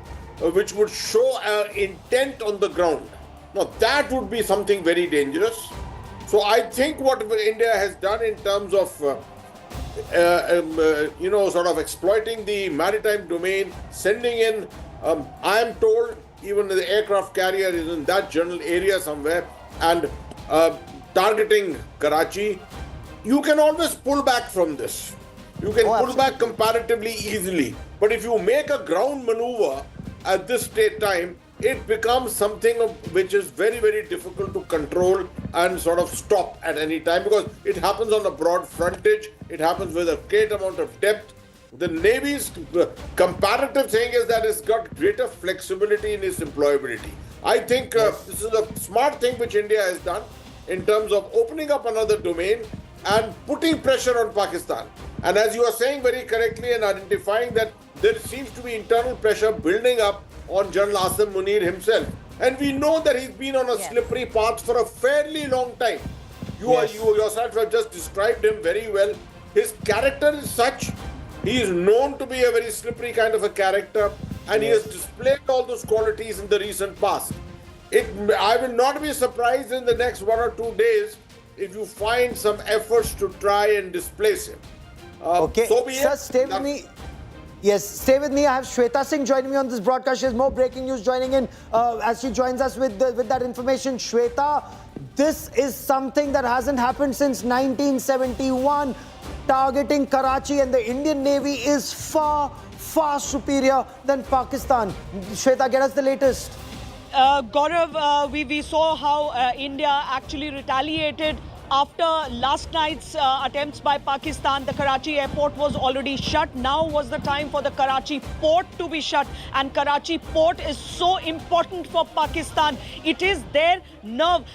which would show intent on the ground. Now, that would be something very dangerous. So I think what India has done in terms of, you know, sort of exploiting the maritime domain, sending in, I am told, even the aircraft carrier is in that general area somewhere, and targeting Karachi. You can always pull back from this. You can pull back comparatively easily. But if you make a ground maneuver at this state time, it becomes something which is very, very difficult to control and sort of stop at any time, because it happens on a broad frontage, it happens with a great amount of depth. The Navy's comparative thing is that it's got greater flexibility in its employability. I think this is a smart thing which India has done in terms of opening up another domain and putting pressure on Pakistan. And as you are saying very correctly and identifying that there seems to be internal pressure building up on General Asim Munir himself. And we know that he's been on a slippery path for a fairly long time. You yourself have just described him very well. His character is such. He is known to be a very slippery kind of a character, and he has displayed all those qualities in the recent past. I will not be surprised in the next 1 or 2 days if you find some efforts to try and displace him. Okay, so be sir, it. stay with me. Yes, stay with me. I have Shweta Singh joining me on this broadcast. She has more breaking news joining in as she joins us with that information. Shweta, this is something that hasn't happened since 1971. Targeting Karachi, and the Indian Navy is far, far superior than Pakistan. Shweta, get us the latest. Gaurav, we saw how India actually retaliated after last night's attempts by Pakistan. The Karachi airport was already shut. Now was the time for the Karachi port to be shut. And Karachi port is so important for Pakistan. It is their nerve.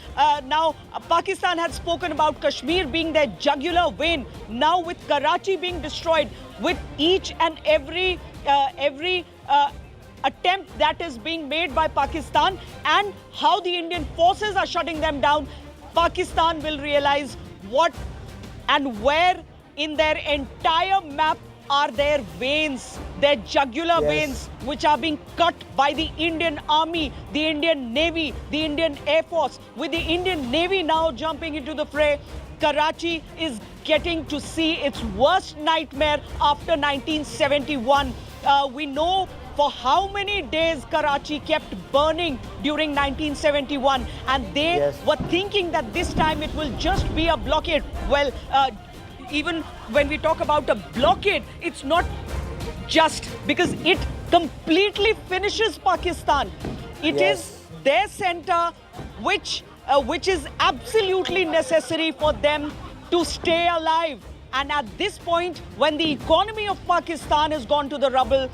Now, Pakistan had spoken about Kashmir being their jugular vein. Now with Karachi being destroyed, with each and every attempt that is being made by Pakistan and how the Indian forces are shutting them down, Pakistan will realize what and where in their entire map are their veins, their jugular veins, which are being cut by the Indian Army, the Indian Navy, the Indian Air Force. With the Indian Navy now jumping into the fray, Karachi is getting to see its worst nightmare after 1971. We know for how many days Karachi kept burning during 1971, and they were thinking that this time it will just be a blockade. Well, even when we talk about a blockade, it's not just, because it completely finishes Pakistan. It is their center, which is absolutely necessary for them to stay alive. And at this point, when the economy of Pakistan has gone to the rubble,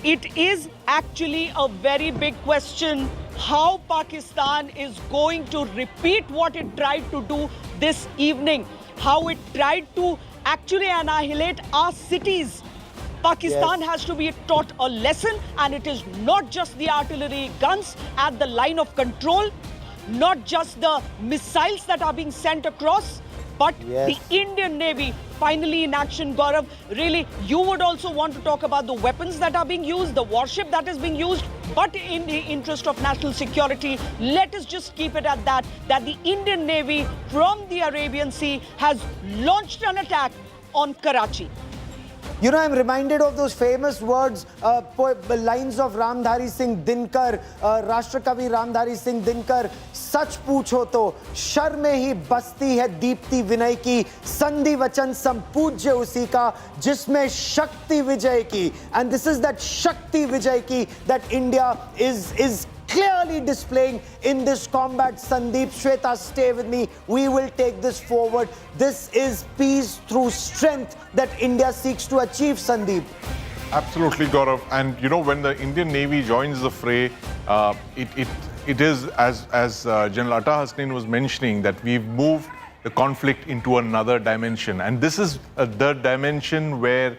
it is actually a very big question how Pakistan is going to repeat what it tried to do this evening, how it tried to actually annihilate our cities. Pakistan has to be taught a lesson, and it is not just the artillery guns at the line of control, not just the missiles that are being sent across, but the Indian Navy finally in action. Gaurav, really, you would also want to talk about the weapons that are being used, the warship that is being used, but in the interest of national security, let us just keep it at that the Indian Navy from the Arabian Sea has launched an attack on Karachi. You know, I'm reminded of those famous words, lines of Ramdhari Singh Dinkar, Rashtrakavi Ramdhari Singh Dinkar, सच पूछो तो sir में ही बसती है दीप्ति विनय की, संधि वचन संपूज्य उसी का जिसमें शक्ति विजय की. And this is that Shakti Vijay ki that India is clearly displaying in this combat. Sandeep, Shweta, stay with me. We will take this forward. This is peace through strength that India seeks to achieve, Sandeep. Absolutely, Gaurav. And you know, when the Indian Navy joins the fray, it is, as General Atta Hasnain was mentioning, that we've moved the conflict into another dimension. And this is the dimension where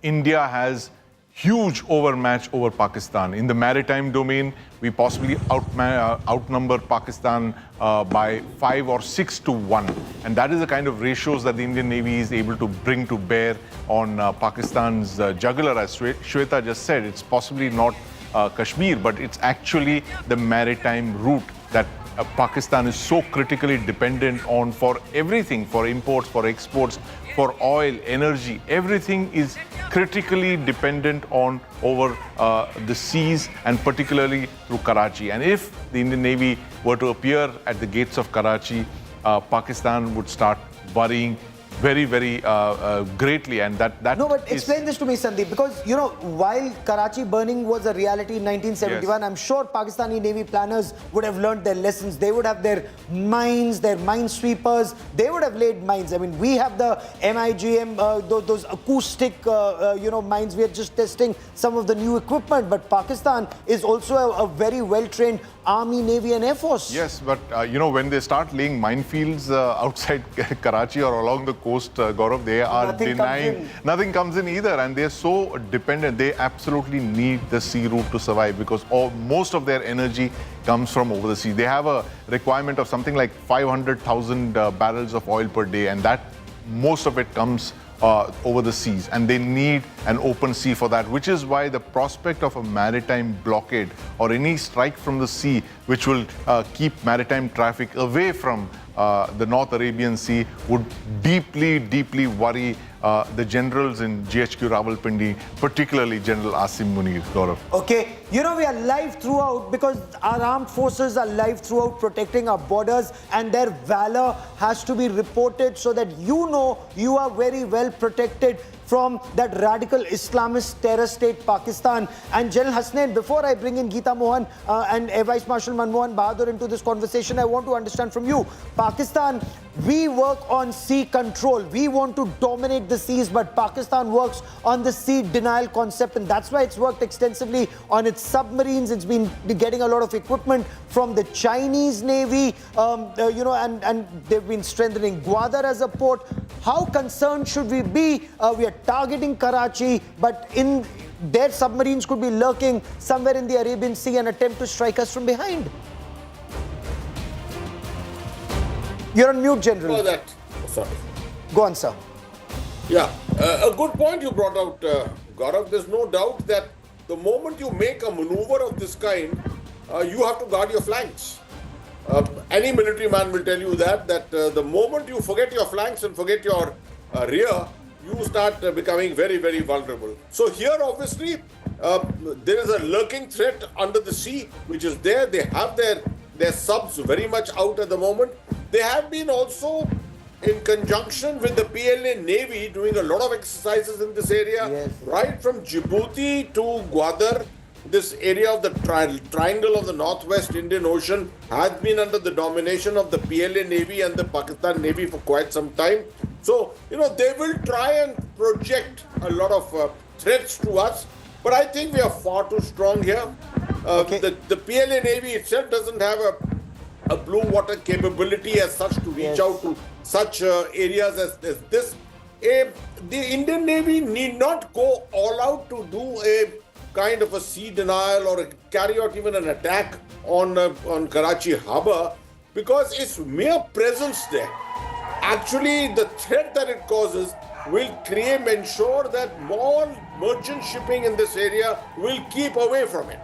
India has huge overmatch over Pakistan. In the maritime domain, we possibly outnumber Pakistan by 5 or 6 to 1. And that is the kind of ratios that the Indian Navy is able to bring to bear on Pakistan's jugular. As Shweta just said, it's possibly not Kashmir, but it's actually the maritime route that Pakistan is so critically dependent on for everything, for imports, for exports, for oil, energy. Everything is critically dependent on over the seas, and particularly through Karachi. And if the Indian Navy were to appear at the gates of Karachi, Pakistan would start worrying very, very greatly. And that No, but explain this to me, Sandeep, because, you know, while Karachi burning was a reality in 1971, yes, I'm sure Pakistani Navy planners would have learned their lessons. They would have their mines, their minesweepers. They would have laid mines. I mean, we have the MIGM, those acoustic, mines. We are just testing some of the new equipment. But Pakistan is also a very well-trained Army, Navy and Air Force. Yes, but, when they start laying minefields outside Karachi or along the coast, Gaurav, they are denying. Nothing comes in either. And they're so dependent. They absolutely need the sea route to survive, because most of their energy comes from over the sea. They have a requirement of something like 500,000 barrels of oil per day. And that most of it comes over the seas, and they need an open sea for that, which is why the prospect of a maritime blockade or any strike from the sea, which will keep maritime traffic away from the North Arabian Sea, would deeply, deeply worry the generals in GHQ Rawalpindi, particularly General Asim Munir. Gaurav. Okay, you know, we are live throughout because our armed forces are live throughout protecting our borders, and their valor has to be reported so that you know you are very well protected from that radical Islamist terror state Pakistan. And General Hasnain, before I bring in Geeta Mohan and Air Vice Marshal Manmohan Bahadur into this conversation, I want to understand from you, Pakistan, we work on sea control. We want to dominate the seas, but Pakistan works on the sea denial concept, and that's why it's worked extensively on its submarines. It's been getting a lot of equipment from the Chinese Navy, and they've been strengthening Gwadar as a port. How concerned should we be? We are targeting Karachi, but in their submarines could be lurking somewhere in the Arabian Sea and attempt to strike us from behind. You're on mute, General. Sorry. Go on, sir. Yeah, a good point you brought out, Gaurav. There's no doubt that the moment you make a maneuver of this kind, you have to guard your flanks. Any military man will tell you that the moment you forget your flanks and forget your rear, you start becoming very, very vulnerable. So here, obviously, there is a lurking threat under the sea, which is there. They have their subs very much out at the moment. They have been also in conjunction with the PLA Navy doing a lot of exercises in this area, yes, right from Djibouti to Gwadar. This area of the triangle of the Northwest Indian Ocean has been under the domination of the PLA Navy and the Pakistan Navy for quite some time. So, they will try and project a lot of threats to us. But I think we are far too strong here. The PLA Navy itself doesn't have a blue water capability as such to reach out to such areas as this. The Indian Navy need not go all out to do a kind of a sea denial or carry out even an attack on Karachi harbour, because its mere presence there, actually the threat that it causes will ensure that more merchant shipping in this area will keep away from it.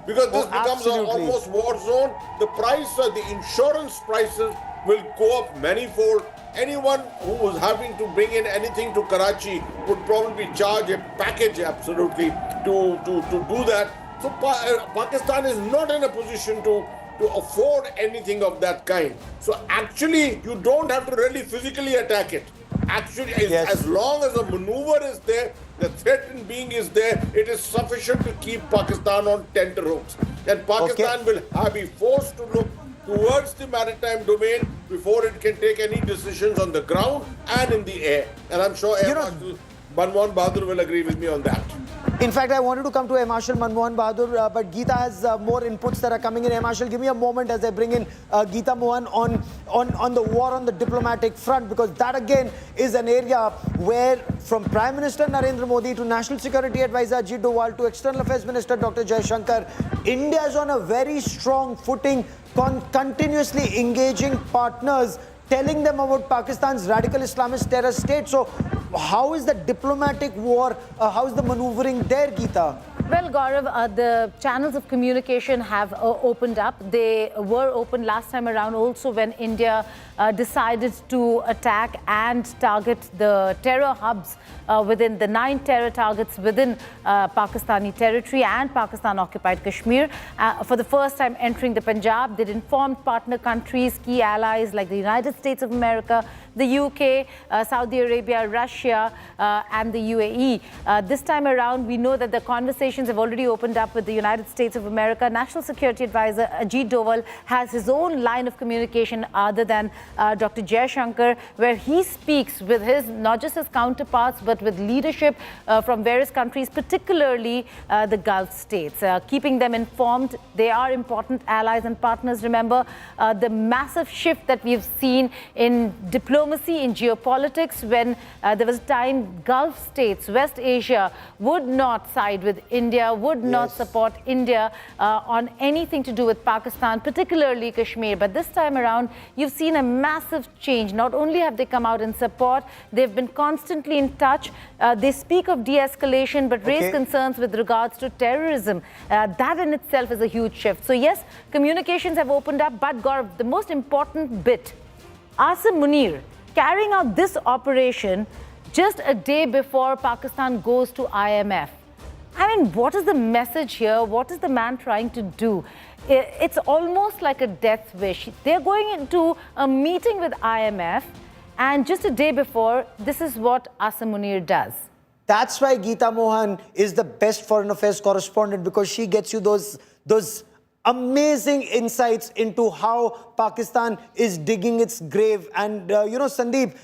Because this becomes an almost war zone. The price, the insurance prices will go up manifold. Anyone who was having to bring in anything to Karachi would probably charge a package absolutely to do that. So Pakistan is not in a position to afford anything of that kind. So actually, you don't have to really physically attack it. Actually, as long as the maneuver is there, the threatened being is there, it is sufficient to keep Pakistan on tenterhooks. And Pakistan will be forced to look towards the maritime domain before it can take any decisions on the ground and in the air. And I'm sure Air Marshal Manmohan Bahadur will agree with me on that. In fact, I wanted to come to Air Marshal Manmohan Bahadur, but Geeta has more inputs that are coming in. Air Marshal, give me a moment as I bring in Geeta Mohan on the war on the diplomatic front, because that again is an area where from Prime Minister Narendra Modi to National Security Advisor Ajit Doval to External Affairs Minister Dr. Jaishankar, India is on a very strong footing, continuously engaging partners, telling them about Pakistan's radical Islamist terror state. So how is the diplomatic war, how is the maneuvering there, Geeta? Well, Gaurav, the channels of communication have opened up. They were open last time around also when India decided to attack and target the terror hubs within the 9 terror targets within Pakistani territory and Pakistan-occupied Kashmir. For the first time entering the Punjab, they informed partner countries, key allies like the United States of America, the UK, Saudi Arabia, Russia, and the UAE. This time around, we know that the conversations have already opened up with the United States of America. National Security Advisor Ajit Doval has his own line of communication other than Dr. Jaishankar, where he speaks with his, not just his counterparts, but with leadership from various countries, particularly the Gulf states, keeping them informed. They are important allies and partners. Remember the massive shift that we've seen in diplomacy, in geopolitics, when there was a time Gulf states, West Asia, would not side with India, would not support India on anything to do with Pakistan, particularly Kashmir. But this time around, you've seen a massive change. Not only have they come out in support, they've been constantly in touch. They speak of de-escalation, but raise concerns with regards to terrorism. That in itself is a huge shift. So yes, communications have opened up, but Gaurav, the most important bit, Asim Munir carrying out this operation just a day before Pakistan goes to IMF. I mean, what is the message here? What is the man trying to do? It's almost like a death wish. They're going into a meeting with IMF, and just a day before, this is what Asim Munir does. That's why Geeta Mohan is the best foreign affairs correspondent, because she gets you those amazing insights into how Pakistan is digging its grave. And you know, Sandeep,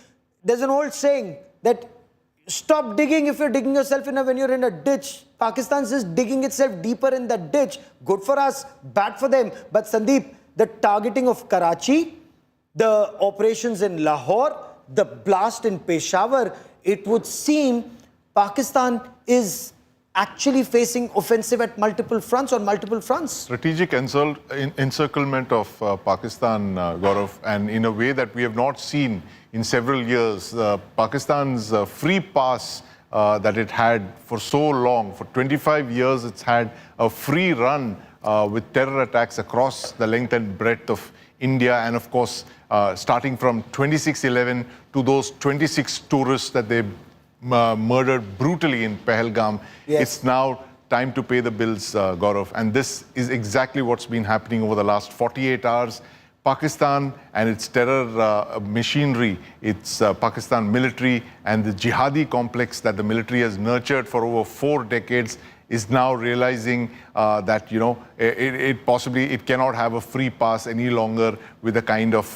there's an old saying that stop digging if you're digging yourself when you're in a ditch. Pakistan's just digging itself deeper in that ditch. Good for us, bad for them. But Sandeep, the targeting of Karachi, the operations in Lahore, the blast in Peshawar, it would seem Pakistan is actually facing offensive at multiple fronts, on multiple fronts. Strategic encirclement of Pakistan, Gaurav, and in a way that we have not seen in several years. Pakistan's free pass that it had for so long, for 25 years, it's had a free run with terror attacks across the length and breadth of India, and of course, starting from 26/11 to those 26 tourists that they murdered brutally in Pahalgam. It's now time to pay the bills, Gaurav. And this is exactly what's been happening over the last 48 hours. Pakistan and its terror machinery, its Pakistan military and the jihadi complex that the military has nurtured for over 4 decades is now realizing that, you know, it cannot have a free pass any longer with the kind of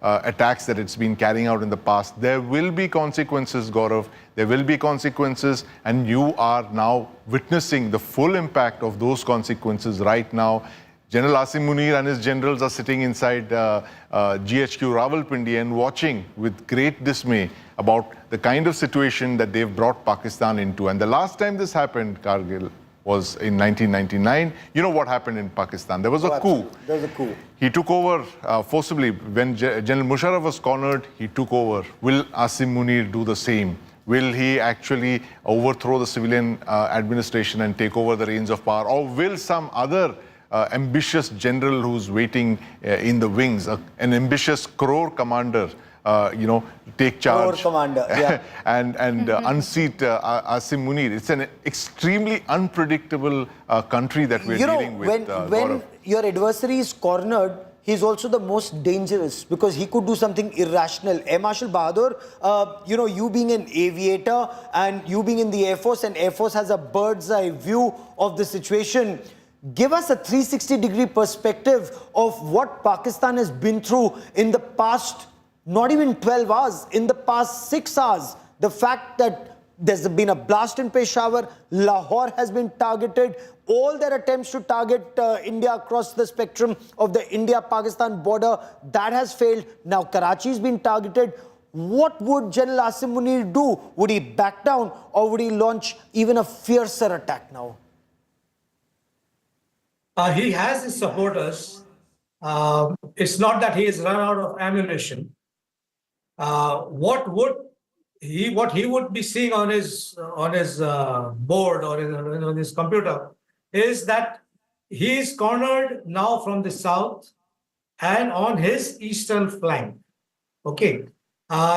attacks that it's been carrying out in the past. There will be consequences, Gaurav. There will be consequences, and you are now witnessing the full impact of those consequences right now. General Asim Munir and his generals are sitting inside GHQ Rawalpindi and watching with great dismay about the kind of situation that they've brought Pakistan into. And the last time this happened, Kargil, was in 1999. You know what happened in Pakistan? There was a coup. There was a coup. He took over forcibly. When General Musharraf was cornered, he took over. Will Asim Munir do the same? Will he actually overthrow the civilian administration and take over the reins of power? Or will some other ambitious general who's waiting in the wings, an ambitious Corps commander, take charge commander, yeah. and unseat Asim Munir. It's an extremely unpredictable country that we're dealing with. When Gaurav. your adversary is cornered, he's also the most dangerous because he could do something irrational. Air Marshal Bahadur, you being an aviator and you being in the Air Force, and Air Force has a bird's eye view of the situation. Give us a 360-degree perspective of what Pakistan has been through in the past, not even 12 hours, in the past 6 hours. The fact that there's been a blast in Peshawar, Lahore has been targeted, all their attempts to target India across the spectrum of the India-Pakistan border, that has failed. Now Karachi's been targeted. What would General Asim Munir do? Would he back down or would he launch even a fiercer attack now? He has his supporters. It's not that he has run out of ammunition. What he would be seeing on his board or on his computer is that he is cornered now from the south and on his eastern flank. Okay,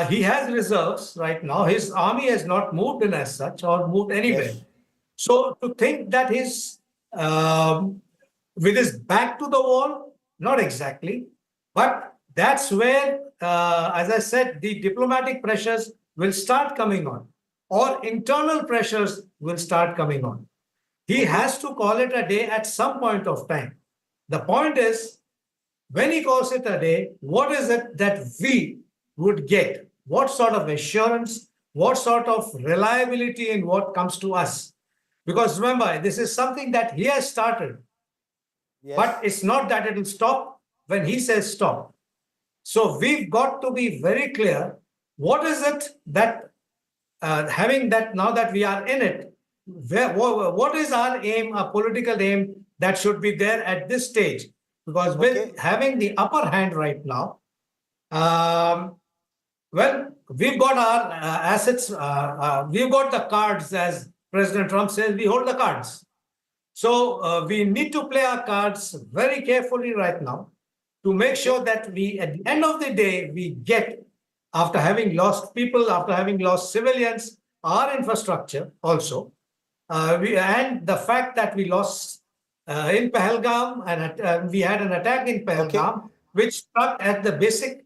he has reserves right now. His army has not moved in as such or moved anywhere. Yes. So to think that his with his back to the wall, not exactly, but that's where, as I said, the diplomatic pressures will start coming on, or internal pressures will start coming on. He has to call it a day at some point of time. The point is, when he calls it a day, what is it that we would get? What sort of assurance, what sort of reliability in what comes to us? Because remember, this is something that he has started. Yes. But it's not that it will stop when he says stop. So we've got to be very clear. What is it that, having that now that we are in it, what is our aim, a political aim that should be there at this stage? Because with having the upper hand right now, well, we've got our assets, we've got the cards, as President Trump says, we hold the cards. So we need to play our cards very carefully right now to make sure that we, at the end of the day, we get, after having lost people, after having lost civilians, our infrastructure also, and the fact that we lost in Pahalgam, and we had an attack in Pahalgam, which struck at the basic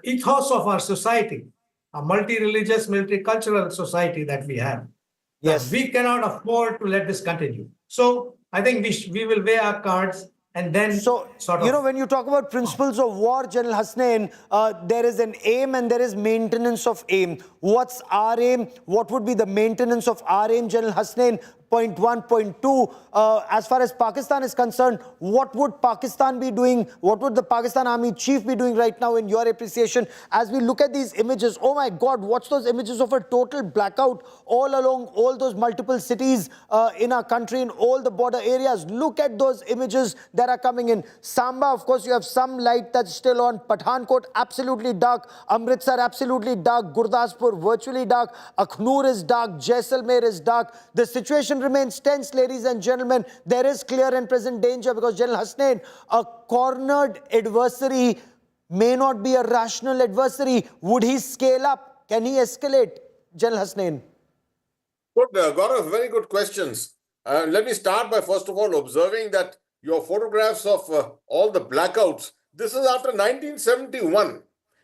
ethos of our society, a multi-religious, multicultural society that we have. Yes. We cannot afford to let this continue. So I think we will weigh our cards and then when you talk about principles of war, General Hasnain, there is an aim and there is maintenance of aim. What's our aim? What would be the maintenance of our aim, General Hasnain? Point one, point two, as far as Pakistan is concerned, what would Pakistan be doing? What would the Pakistan Army Chief be doing right now in your appreciation? As we look at these images, oh my God, watch those images of a total blackout all along all those multiple cities in our country, in all the border areas. Look at those images that are coming in. Samba, of course, you have some light that's still on. Pathankot, absolutely dark. Amritsar, absolutely dark. Gurdaspur, virtually dark. Akhnur is dark. Jaisalmer is dark. The situation remains tense, ladies and gentlemen. There is clear and present danger because, General Hasnain, a cornered adversary may not be a rational adversary. Would he scale up? Can he escalate, General Hasnain? Good, Gaurav, very good questions. Let me start by first of all observing that your photographs of all the blackouts, this is after 1971.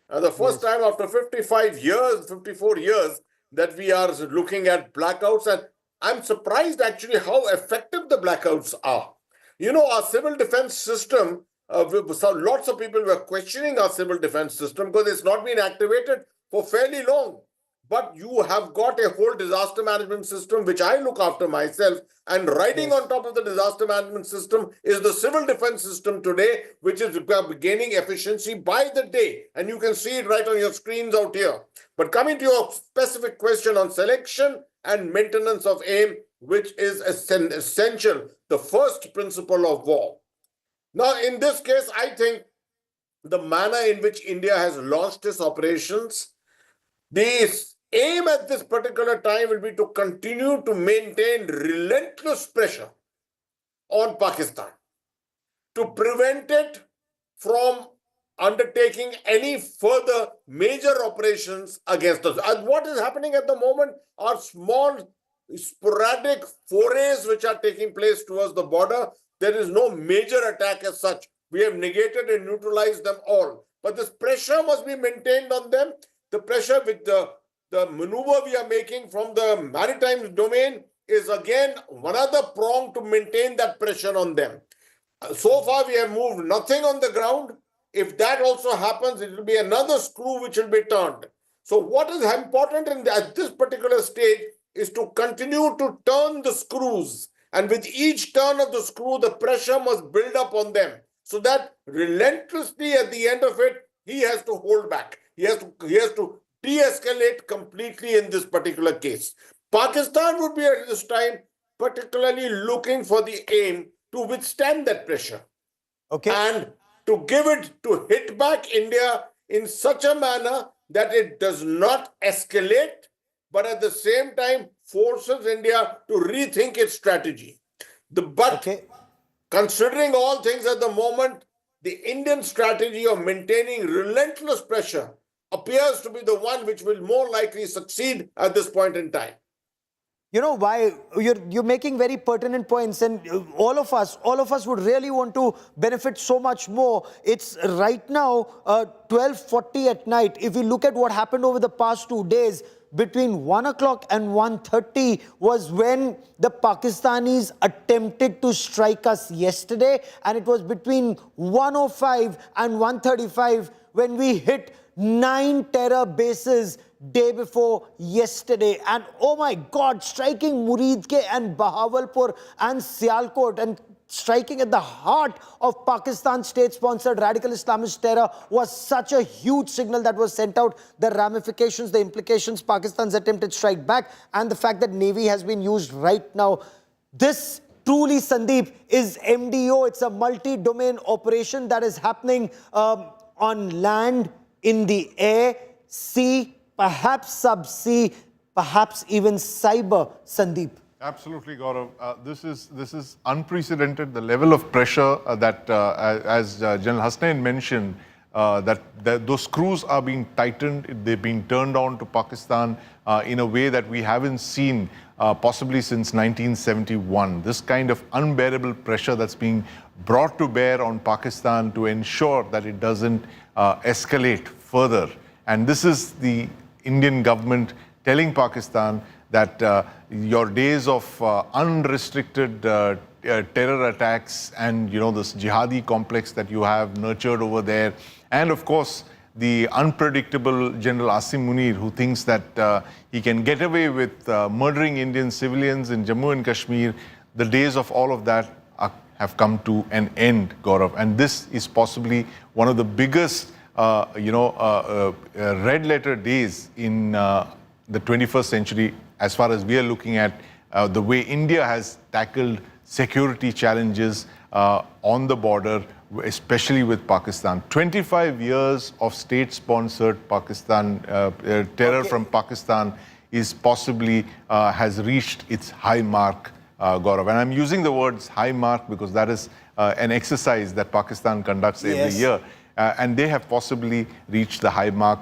The first time after 55 years, 54 years that we are looking at blackouts, and I'm surprised actually how effective the blackouts are. You know, our civil defense system, lots of people were questioning our civil defense system because it's not been activated for fairly long. But you have got a whole disaster management system, which I look after myself. And riding on top of the disaster management system is the civil defense system today, which is gaining efficiency by the day. And you can see it right on your screens out here. But coming to your specific question on selection and maintenance of aim, which is essential, the first principle of war. Now, in this case, I think the manner in which India has launched its operations, the aim at this particular time will be to continue to maintain relentless pressure on Pakistan. to prevent it from undertaking any further major operations against us. And what is happening at the moment are small, sporadic forays which are taking place towards the border. There is no major attack as such. We have negated and neutralized them all. But this pressure must be maintained on them. The pressure with the maneuver we are making from the maritime domain is again one other prong to maintain that pressure on them. So far, we have moved nothing on the ground. If that also happens, it will be another screw which will be turned. So what is important at this particular stage is to continue to turn the screws. And with each turn of the screw, the pressure must build up on them so that relentlessly at the end of it, he has to hold back. He has to de-escalate completely in this particular case. Pakistan would be at this time particularly looking for the aim to withstand that pressure. Okay. And to hit back India in such a manner that it does not escalate, but at the same time forces India to rethink its strategy. Considering all things at the moment, the Indian strategy of maintaining relentless pressure appears to be the one which will more likely succeed at this point in time. You know why? You're making very pertinent points, and all of us would really want to benefit so much more. It's right now 12:40 at night. If we look at what happened over the past 2 days, between 1 o'clock and 1:30 was when the Pakistanis attempted to strike us yesterday, and it was between 1:05 and 1:35 when we hit 9 terror bases day before yesterday. And oh my God, striking Muridke and Bahawalpur and Sialkot and striking at the heart of Pakistan state-sponsored radical Islamist terror was such a huge signal that was sent out. The ramifications, the implications, Pakistan's attempted strike back, and the fact that Navy has been used right now. This truly, Sandeep, is MDO. It's a multi-domain operation that is happening on land, in the air, sea, perhaps sub-sea, perhaps even cyber, Sandeep. Absolutely, Gaurav. This is unprecedented. The level of pressure that, as General Hasnain mentioned, that those screws are being tightened. They're being turned on to Pakistan in a way that we haven't seen possibly since 1971. This kind of unbearable pressure that's being brought to bear on Pakistan to ensure that it doesn't escalate further. And this is the Indian government telling Pakistan that your days of unrestricted terror attacks and, you know, this jihadi complex that you have nurtured over there, and of course the unpredictable General Asim Munir, who thinks that he can get away with murdering Indian civilians in Jammu and Kashmir, the days of all of that have come to an end, Gaurav. And this is possibly one of the biggest red letter days in the 21st century, as far as we are looking at the way India has tackled security challenges on the border, especially with Pakistan. 25 years of state-sponsored Pakistan terror from Pakistan is possibly has reached its high mark, Gaurav. And I'm using the words high mark because that is an exercise that Pakistan conducts every year. And they have possibly reached the high mark.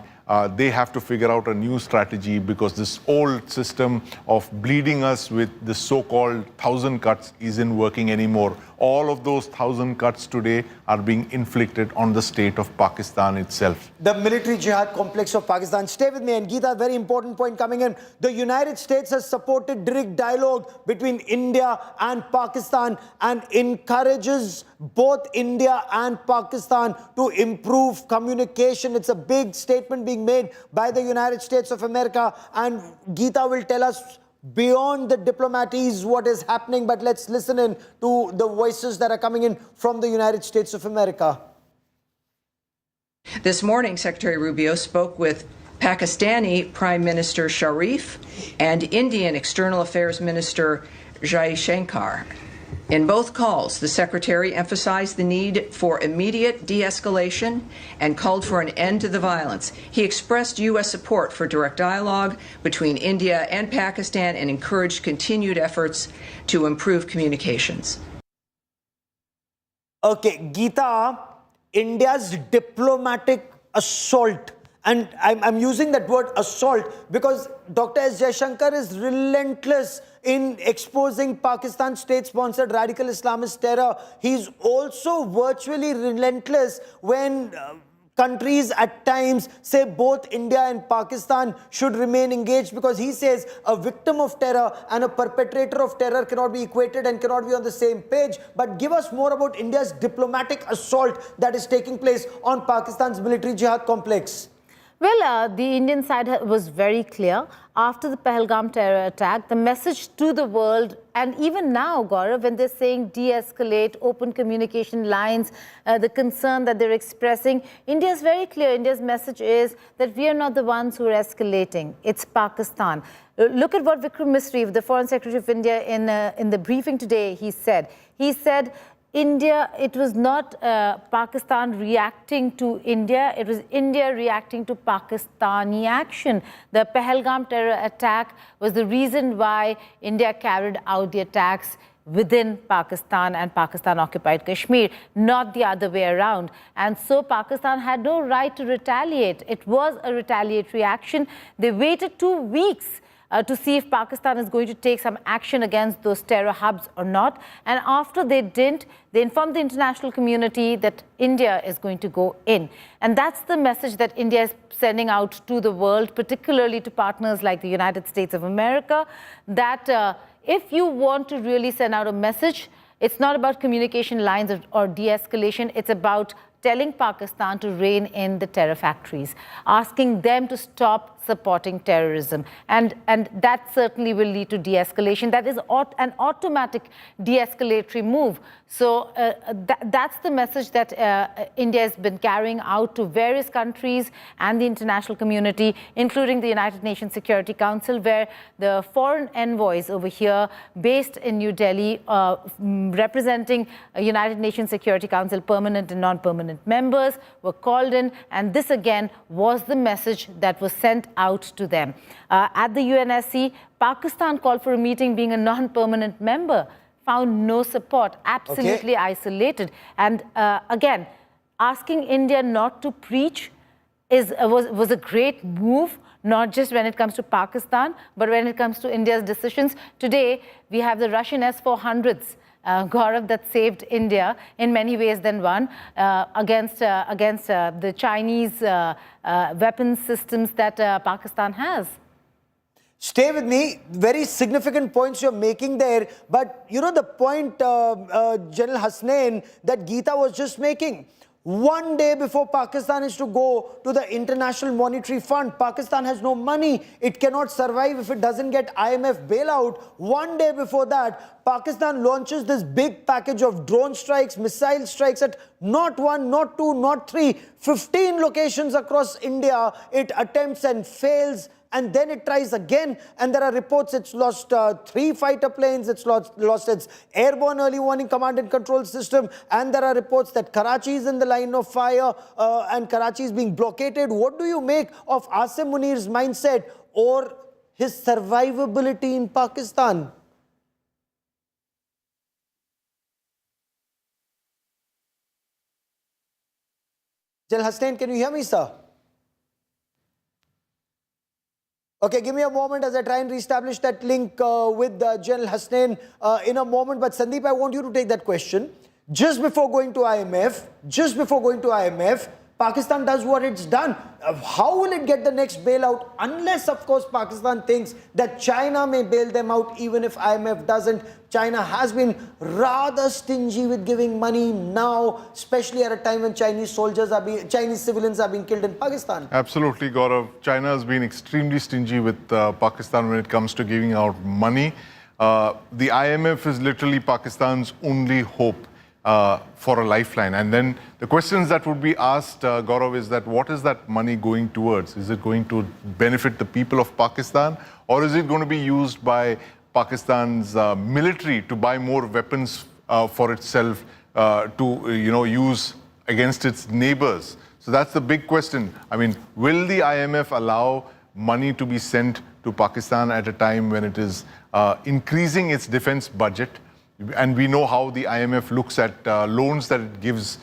They have to figure out a new strategy because this old system of bleeding us with the so-called 1,000 cuts isn't working anymore. All of those 1,000 cuts today are being inflicted on the state of Pakistan itself. The military jihad complex of Pakistan. Stay with me. And Geeta, very important point coming in. The United States has supported direct dialogue between India and Pakistan and encourages both India and Pakistan to improve communication. It's a big statement being made by the United States of America. And Geeta will tell us beyond the diplomats what is happening, but let's listen in to the voices that are coming in from the United States of America. This morning, Secretary Rubio spoke with Pakistani Prime Minister Sharif and Indian External Affairs Minister Jai Shankar. In both calls, the Secretary emphasized the need for immediate de-escalation and called for an end to the violence. He expressed U.S. support for direct dialogue between India and Pakistan and encouraged continued efforts to improve communications. Okay, Geeta, India's diplomatic assault, and I'm using that word assault because Dr. S. Jaishankar is relentless in exposing Pakistan state-sponsored radical Islamist terror. He's also virtually relentless when countries at times say both India and Pakistan should remain engaged, because he says a victim of terror and a perpetrator of terror cannot be equated and cannot be on the same page. But give us more about India's diplomatic assault that is taking place on Pakistan's military jihad complex. Well, the Indian side was very clear. After the Pahalgam terror attack, the message to the world, and even now, Gaurav, when they're saying de-escalate, open communication lines, the concern that they're expressing, India is very clear. India's message is that we are not the ones who are escalating. It's Pakistan. Look at what Vikram Misri, the Foreign Secretary of India, in the briefing today, he said. He said, India, it was not Pakistan reacting to India, it was India reacting to Pakistani action. The Pahalgam terror attack was the reason why India carried out the attacks within Pakistan and Pakistan-occupied Kashmir, not the other way around. And so Pakistan had no right to retaliate. It was a retaliatory action. They waited 2 weeks to see if Pakistan is going to take some action against those terror hubs or not. And after they didn't, they informed the international community that India is going to go in. And that's the message that India is sending out to the world, particularly to partners like the United States of America, that if you want to really send out a message, it's not about communication lines or de-escalation, it's about telling Pakistan to rein in the terror factories, asking them to stop supporting terrorism. And that certainly will lead to de-escalation. That is an automatic de-escalatory move. So that's the message that India has been carrying out to various countries and the international community, including the United Nations Security Council, where the foreign envoys over here, based in New Delhi, representing United Nations Security Council permanent and non-permanent members, were called in, and this again was the message that was sent out to them. At the UNSC, Pakistan called for a meeting, being a non-permanent member, found no support, absolutely isolated. And again, asking India not to preach was a great move, not just when it comes to Pakistan, but when it comes to India's decisions. Today, we have the Russian S-400s, Gaurav, that saved India in many ways than one against the Chinese weapons systems that Pakistan has. Stay with me. Very significant points you're making there. But you know the point, General Hasnain, that Geeta was just making. One day before Pakistan is to go to the International Monetary Fund, Pakistan has no money. It cannot survive if it doesn't get IMF bailout. One day before that, Pakistan launches this big package of drone strikes, missile strikes at not one, not two, not three, 15 locations across India. It attempts and fails. And then it tries again, and there are reports it's lost 3 fighter planes, it's lost its airborne early warning command and control system, and there are reports that Karachi is in the line of fire and Karachi is being blockaded. What do you make of Asim Munir's mindset or his survivability in Pakistan? General Hasnain, can you hear me, sir? Okay, give me a moment as I try and reestablish that link with General Hasnain in a moment. But Sandeep, I want you to take that question. Just before going to IMF, Pakistan does what it's done. How will it get the next bailout? Unless, of course, Pakistan thinks that China may bail them out even if IMF doesn't. China has been rather stingy with giving money now, especially at a time when Chinese civilians are being killed in Pakistan. Absolutely, Gaurav. China has been extremely stingy with Pakistan when it comes to giving out money. The IMF is literally Pakistan's only hope for a lifeline. And then the questions that would be asked, Gaurav, is that what is that money going towards? Is it going to benefit the people of Pakistan, or is it going to be used by Pakistan's military to buy more weapons for itself to use against its neighbors? So that's the big question. I mean, will the IMF allow money to be sent to Pakistan at a time when it is increasing its defense budget? And we know how the IMF looks at loans that it gives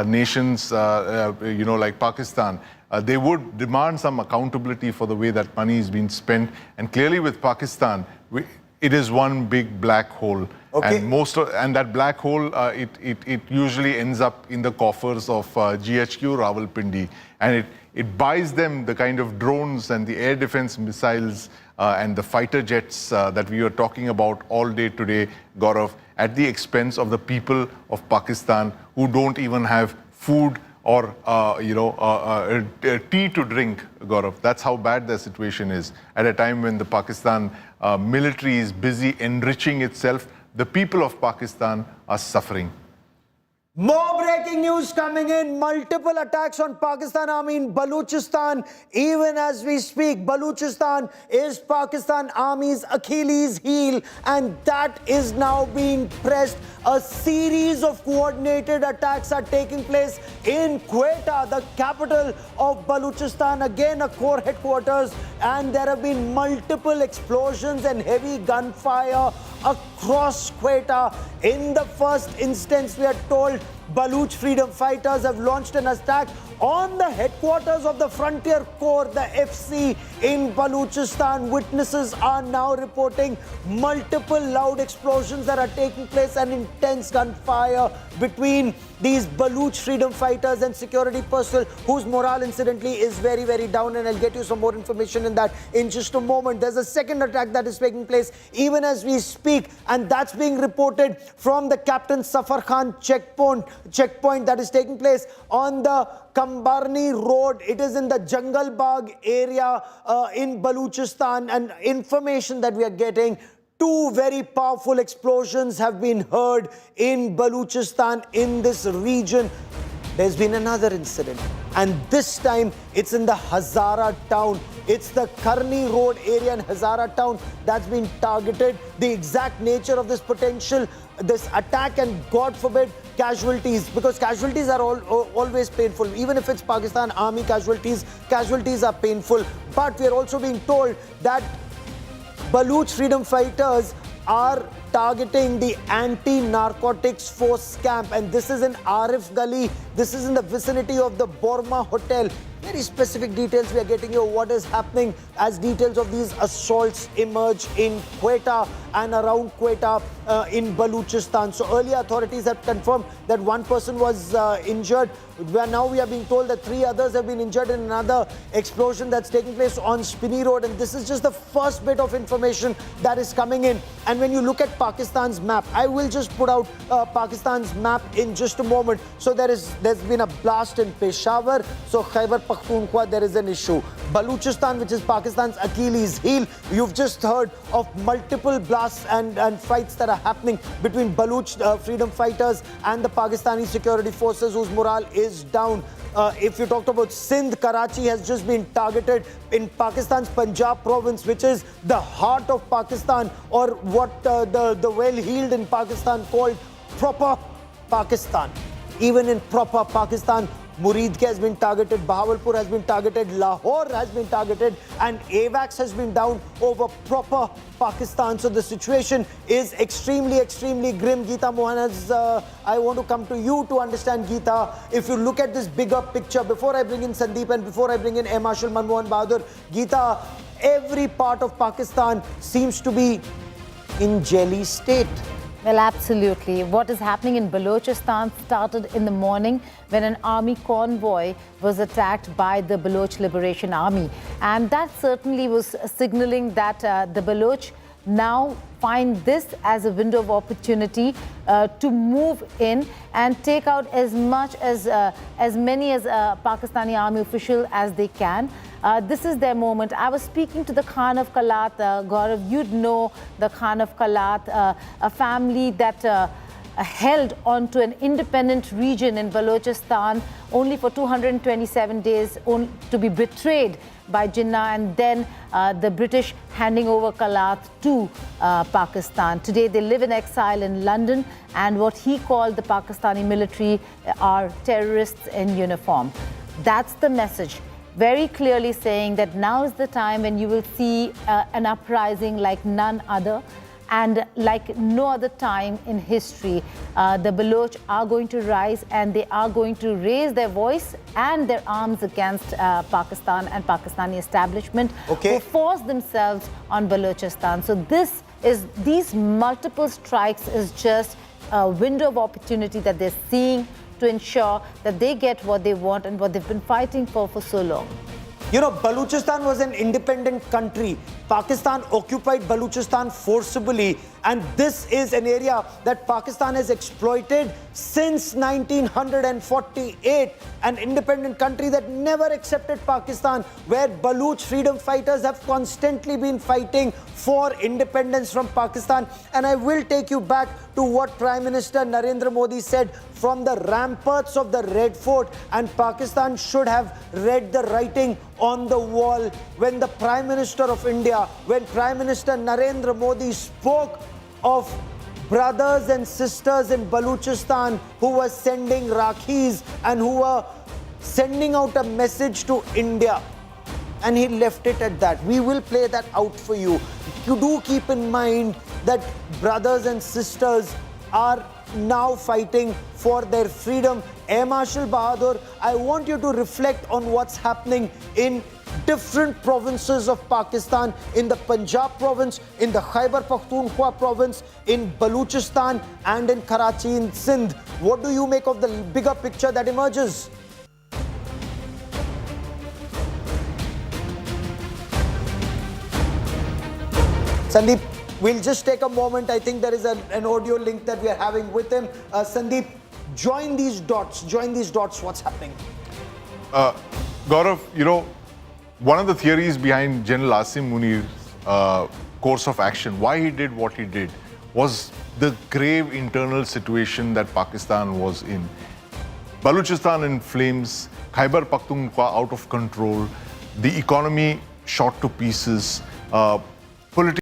nations, like Pakistan. They would demand some accountability for the way that money is being spent. And clearly with Pakistan, it is one big black hole. Okay. And that black hole, it usually ends up in the coffers of GHQ, Rawalpindi. And it buys them the kind of drones and the air defense missiles and the fighter jets that we were talking about all day today, Gaurav, at the expense of the people of Pakistan who don't even have food or tea to drink, Gaurav. That's how bad the situation is. At a time when the Pakistan military is busy enriching itself, the people of Pakistan are suffering. More breaking news coming in. Multiple attacks on Pakistan Army in Baluchistan. Even as we speak, Baluchistan is Pakistan Army's Achilles heel, and that is now being pressed. A series of coordinated attacks are taking place in Quetta, the capital of Baluchistan, again a corps headquarters, and there have been multiple explosions and heavy gunfire across Quetta. In the first instance, we are told Baluch freedom fighters have launched an attack on the headquarters of the Frontier Corps, the FC, in Baluchistan. Witnesses are now reporting multiple loud explosions that are taking place and intense gunfire between these Baluch freedom fighters and security personnel, whose morale incidentally is very, very down, and I'll get you some more information in that in just a moment. There's a second attack that is taking place even as we speak, and that's being reported from the Captain Safar Khan checkpoint that is taking place on the Kambarni Road. It is in the Jungle Bagh area in Baluchistan, and information that we are getting, 2 very powerful explosions have been heard in Baluchistan in this region. There's been another incident, and this time it's in the Hazara town. It's the Karni Road area in Hazara town that's been targeted. The exact nature of this attack, and God forbid, casualties, because casualties are always painful. Even if it's Pakistan Army casualties are painful. But we are also being told that Baluch freedom fighters are targeting the anti-narcotics force camp, and this is in Arif Gali. This is in the vicinity of the Borma Hotel. Very specific details we are getting here what is happening as details of these assaults emerge in Quetta and around Quetta in Baluchistan. So earlier authorities have confirmed that 1 person was injured. Now we are being told that 3 others have been injured in another explosion that's taking place on Spinney Road. And this is just the first bit of information that is coming in. And when you look at Pakistan's map, I will just put out Pakistan's map in just a moment. So there's been a blast in Peshawar. So Khyber Pakhtunkhwa, there is an issue. Baluchistan, which is Pakistan's Achilles heel, you've just heard of multiple blasts and fights that are happening between Baluch freedom fighters and the Pakistani security forces, whose morale is down. If you talked about Sindh, Karachi has just been targeted in Pakistan's Punjab province, which is the heart of Pakistan, or what the well-heeled in Pakistan called proper Pakistan. Even in proper Pakistan, Muridke has been targeted, Bahawalpur has been targeted, Lahore has been targeted, and AWACS has been down over proper Pakistan. So the situation is extremely, extremely grim. Geeta Mohanaz, I want to come to you to understand, Geeta. If you look at this bigger picture, before I bring in Sandeep and before I bring in Air Marshal Manmohan Bahadur, Geeta, every part of Pakistan seems to be in jelly state. Well, absolutely. What is happening in Balochistan started in the morning when an army convoy was attacked by the Baloch Liberation Army. And that certainly was signaling that the Baloch now find this as a window of opportunity to move in and take out as many as Pakistani army official as they can. This is their moment. I was speaking to the Khan of Kalat, Gaurav, you'd know the Khan of Kalat, a family that held onto an independent region in Balochistan only for 227 days to be betrayed by Jinnah, and then the British handing over Kalat to Pakistan. Today they live in exile in London, and what he called the Pakistani military are terrorists in uniform. That's the message. Very clearly saying that now is the time when you will see an uprising like none other. And like no other time in history, the Baloch are going to rise and they are going to raise their voice and their arms against Pakistan and Pakistani establishment who force themselves on Baluchistan. So these multiple strikes is just a window of opportunity that they're seeing to ensure that they get what they want and what they've been fighting for so long. You know, Baluchistan was an independent country. Pakistan occupied Baluchistan forcibly, and this is an area that Pakistan has exploited since 1948. An independent country that never accepted Pakistan, where Baluch freedom fighters have constantly been fighting for independence from Pakistan. And I will take you back to what Prime Minister Narendra Modi said from the ramparts of the Red Fort, and Pakistan should have read the writing on the wall when the Prime Minister of India, when Prime Minister Narendra Modi spoke of brothers and sisters in Baluchistan who were sending Rakhis and who were sending out a message to India. And he left it at that. We will play that out for you. You do keep in mind that brothers and sisters are now fighting for their freedom. Air Marshal Bahadur, I want you to reflect on what's happening in different provinces of Pakistan, in the Punjab province, in the Khyber Pakhtunkhwa province, in Baluchistan and in Karachi in Sindh. What do you make of the bigger picture that emerges? Sandeep, we'll just take a moment. I think there is an audio link that we are having with him. Sandeep, join these dots. Join these dots. What's happening? Gaurav, you know, one of the theories behind General Asim Munir's course of action, why he did what he did, was the grave internal situation that Pakistan was in. Baluchistan in flames, Khyber Pakhtunkhwa out of control, the economy shot to pieces, political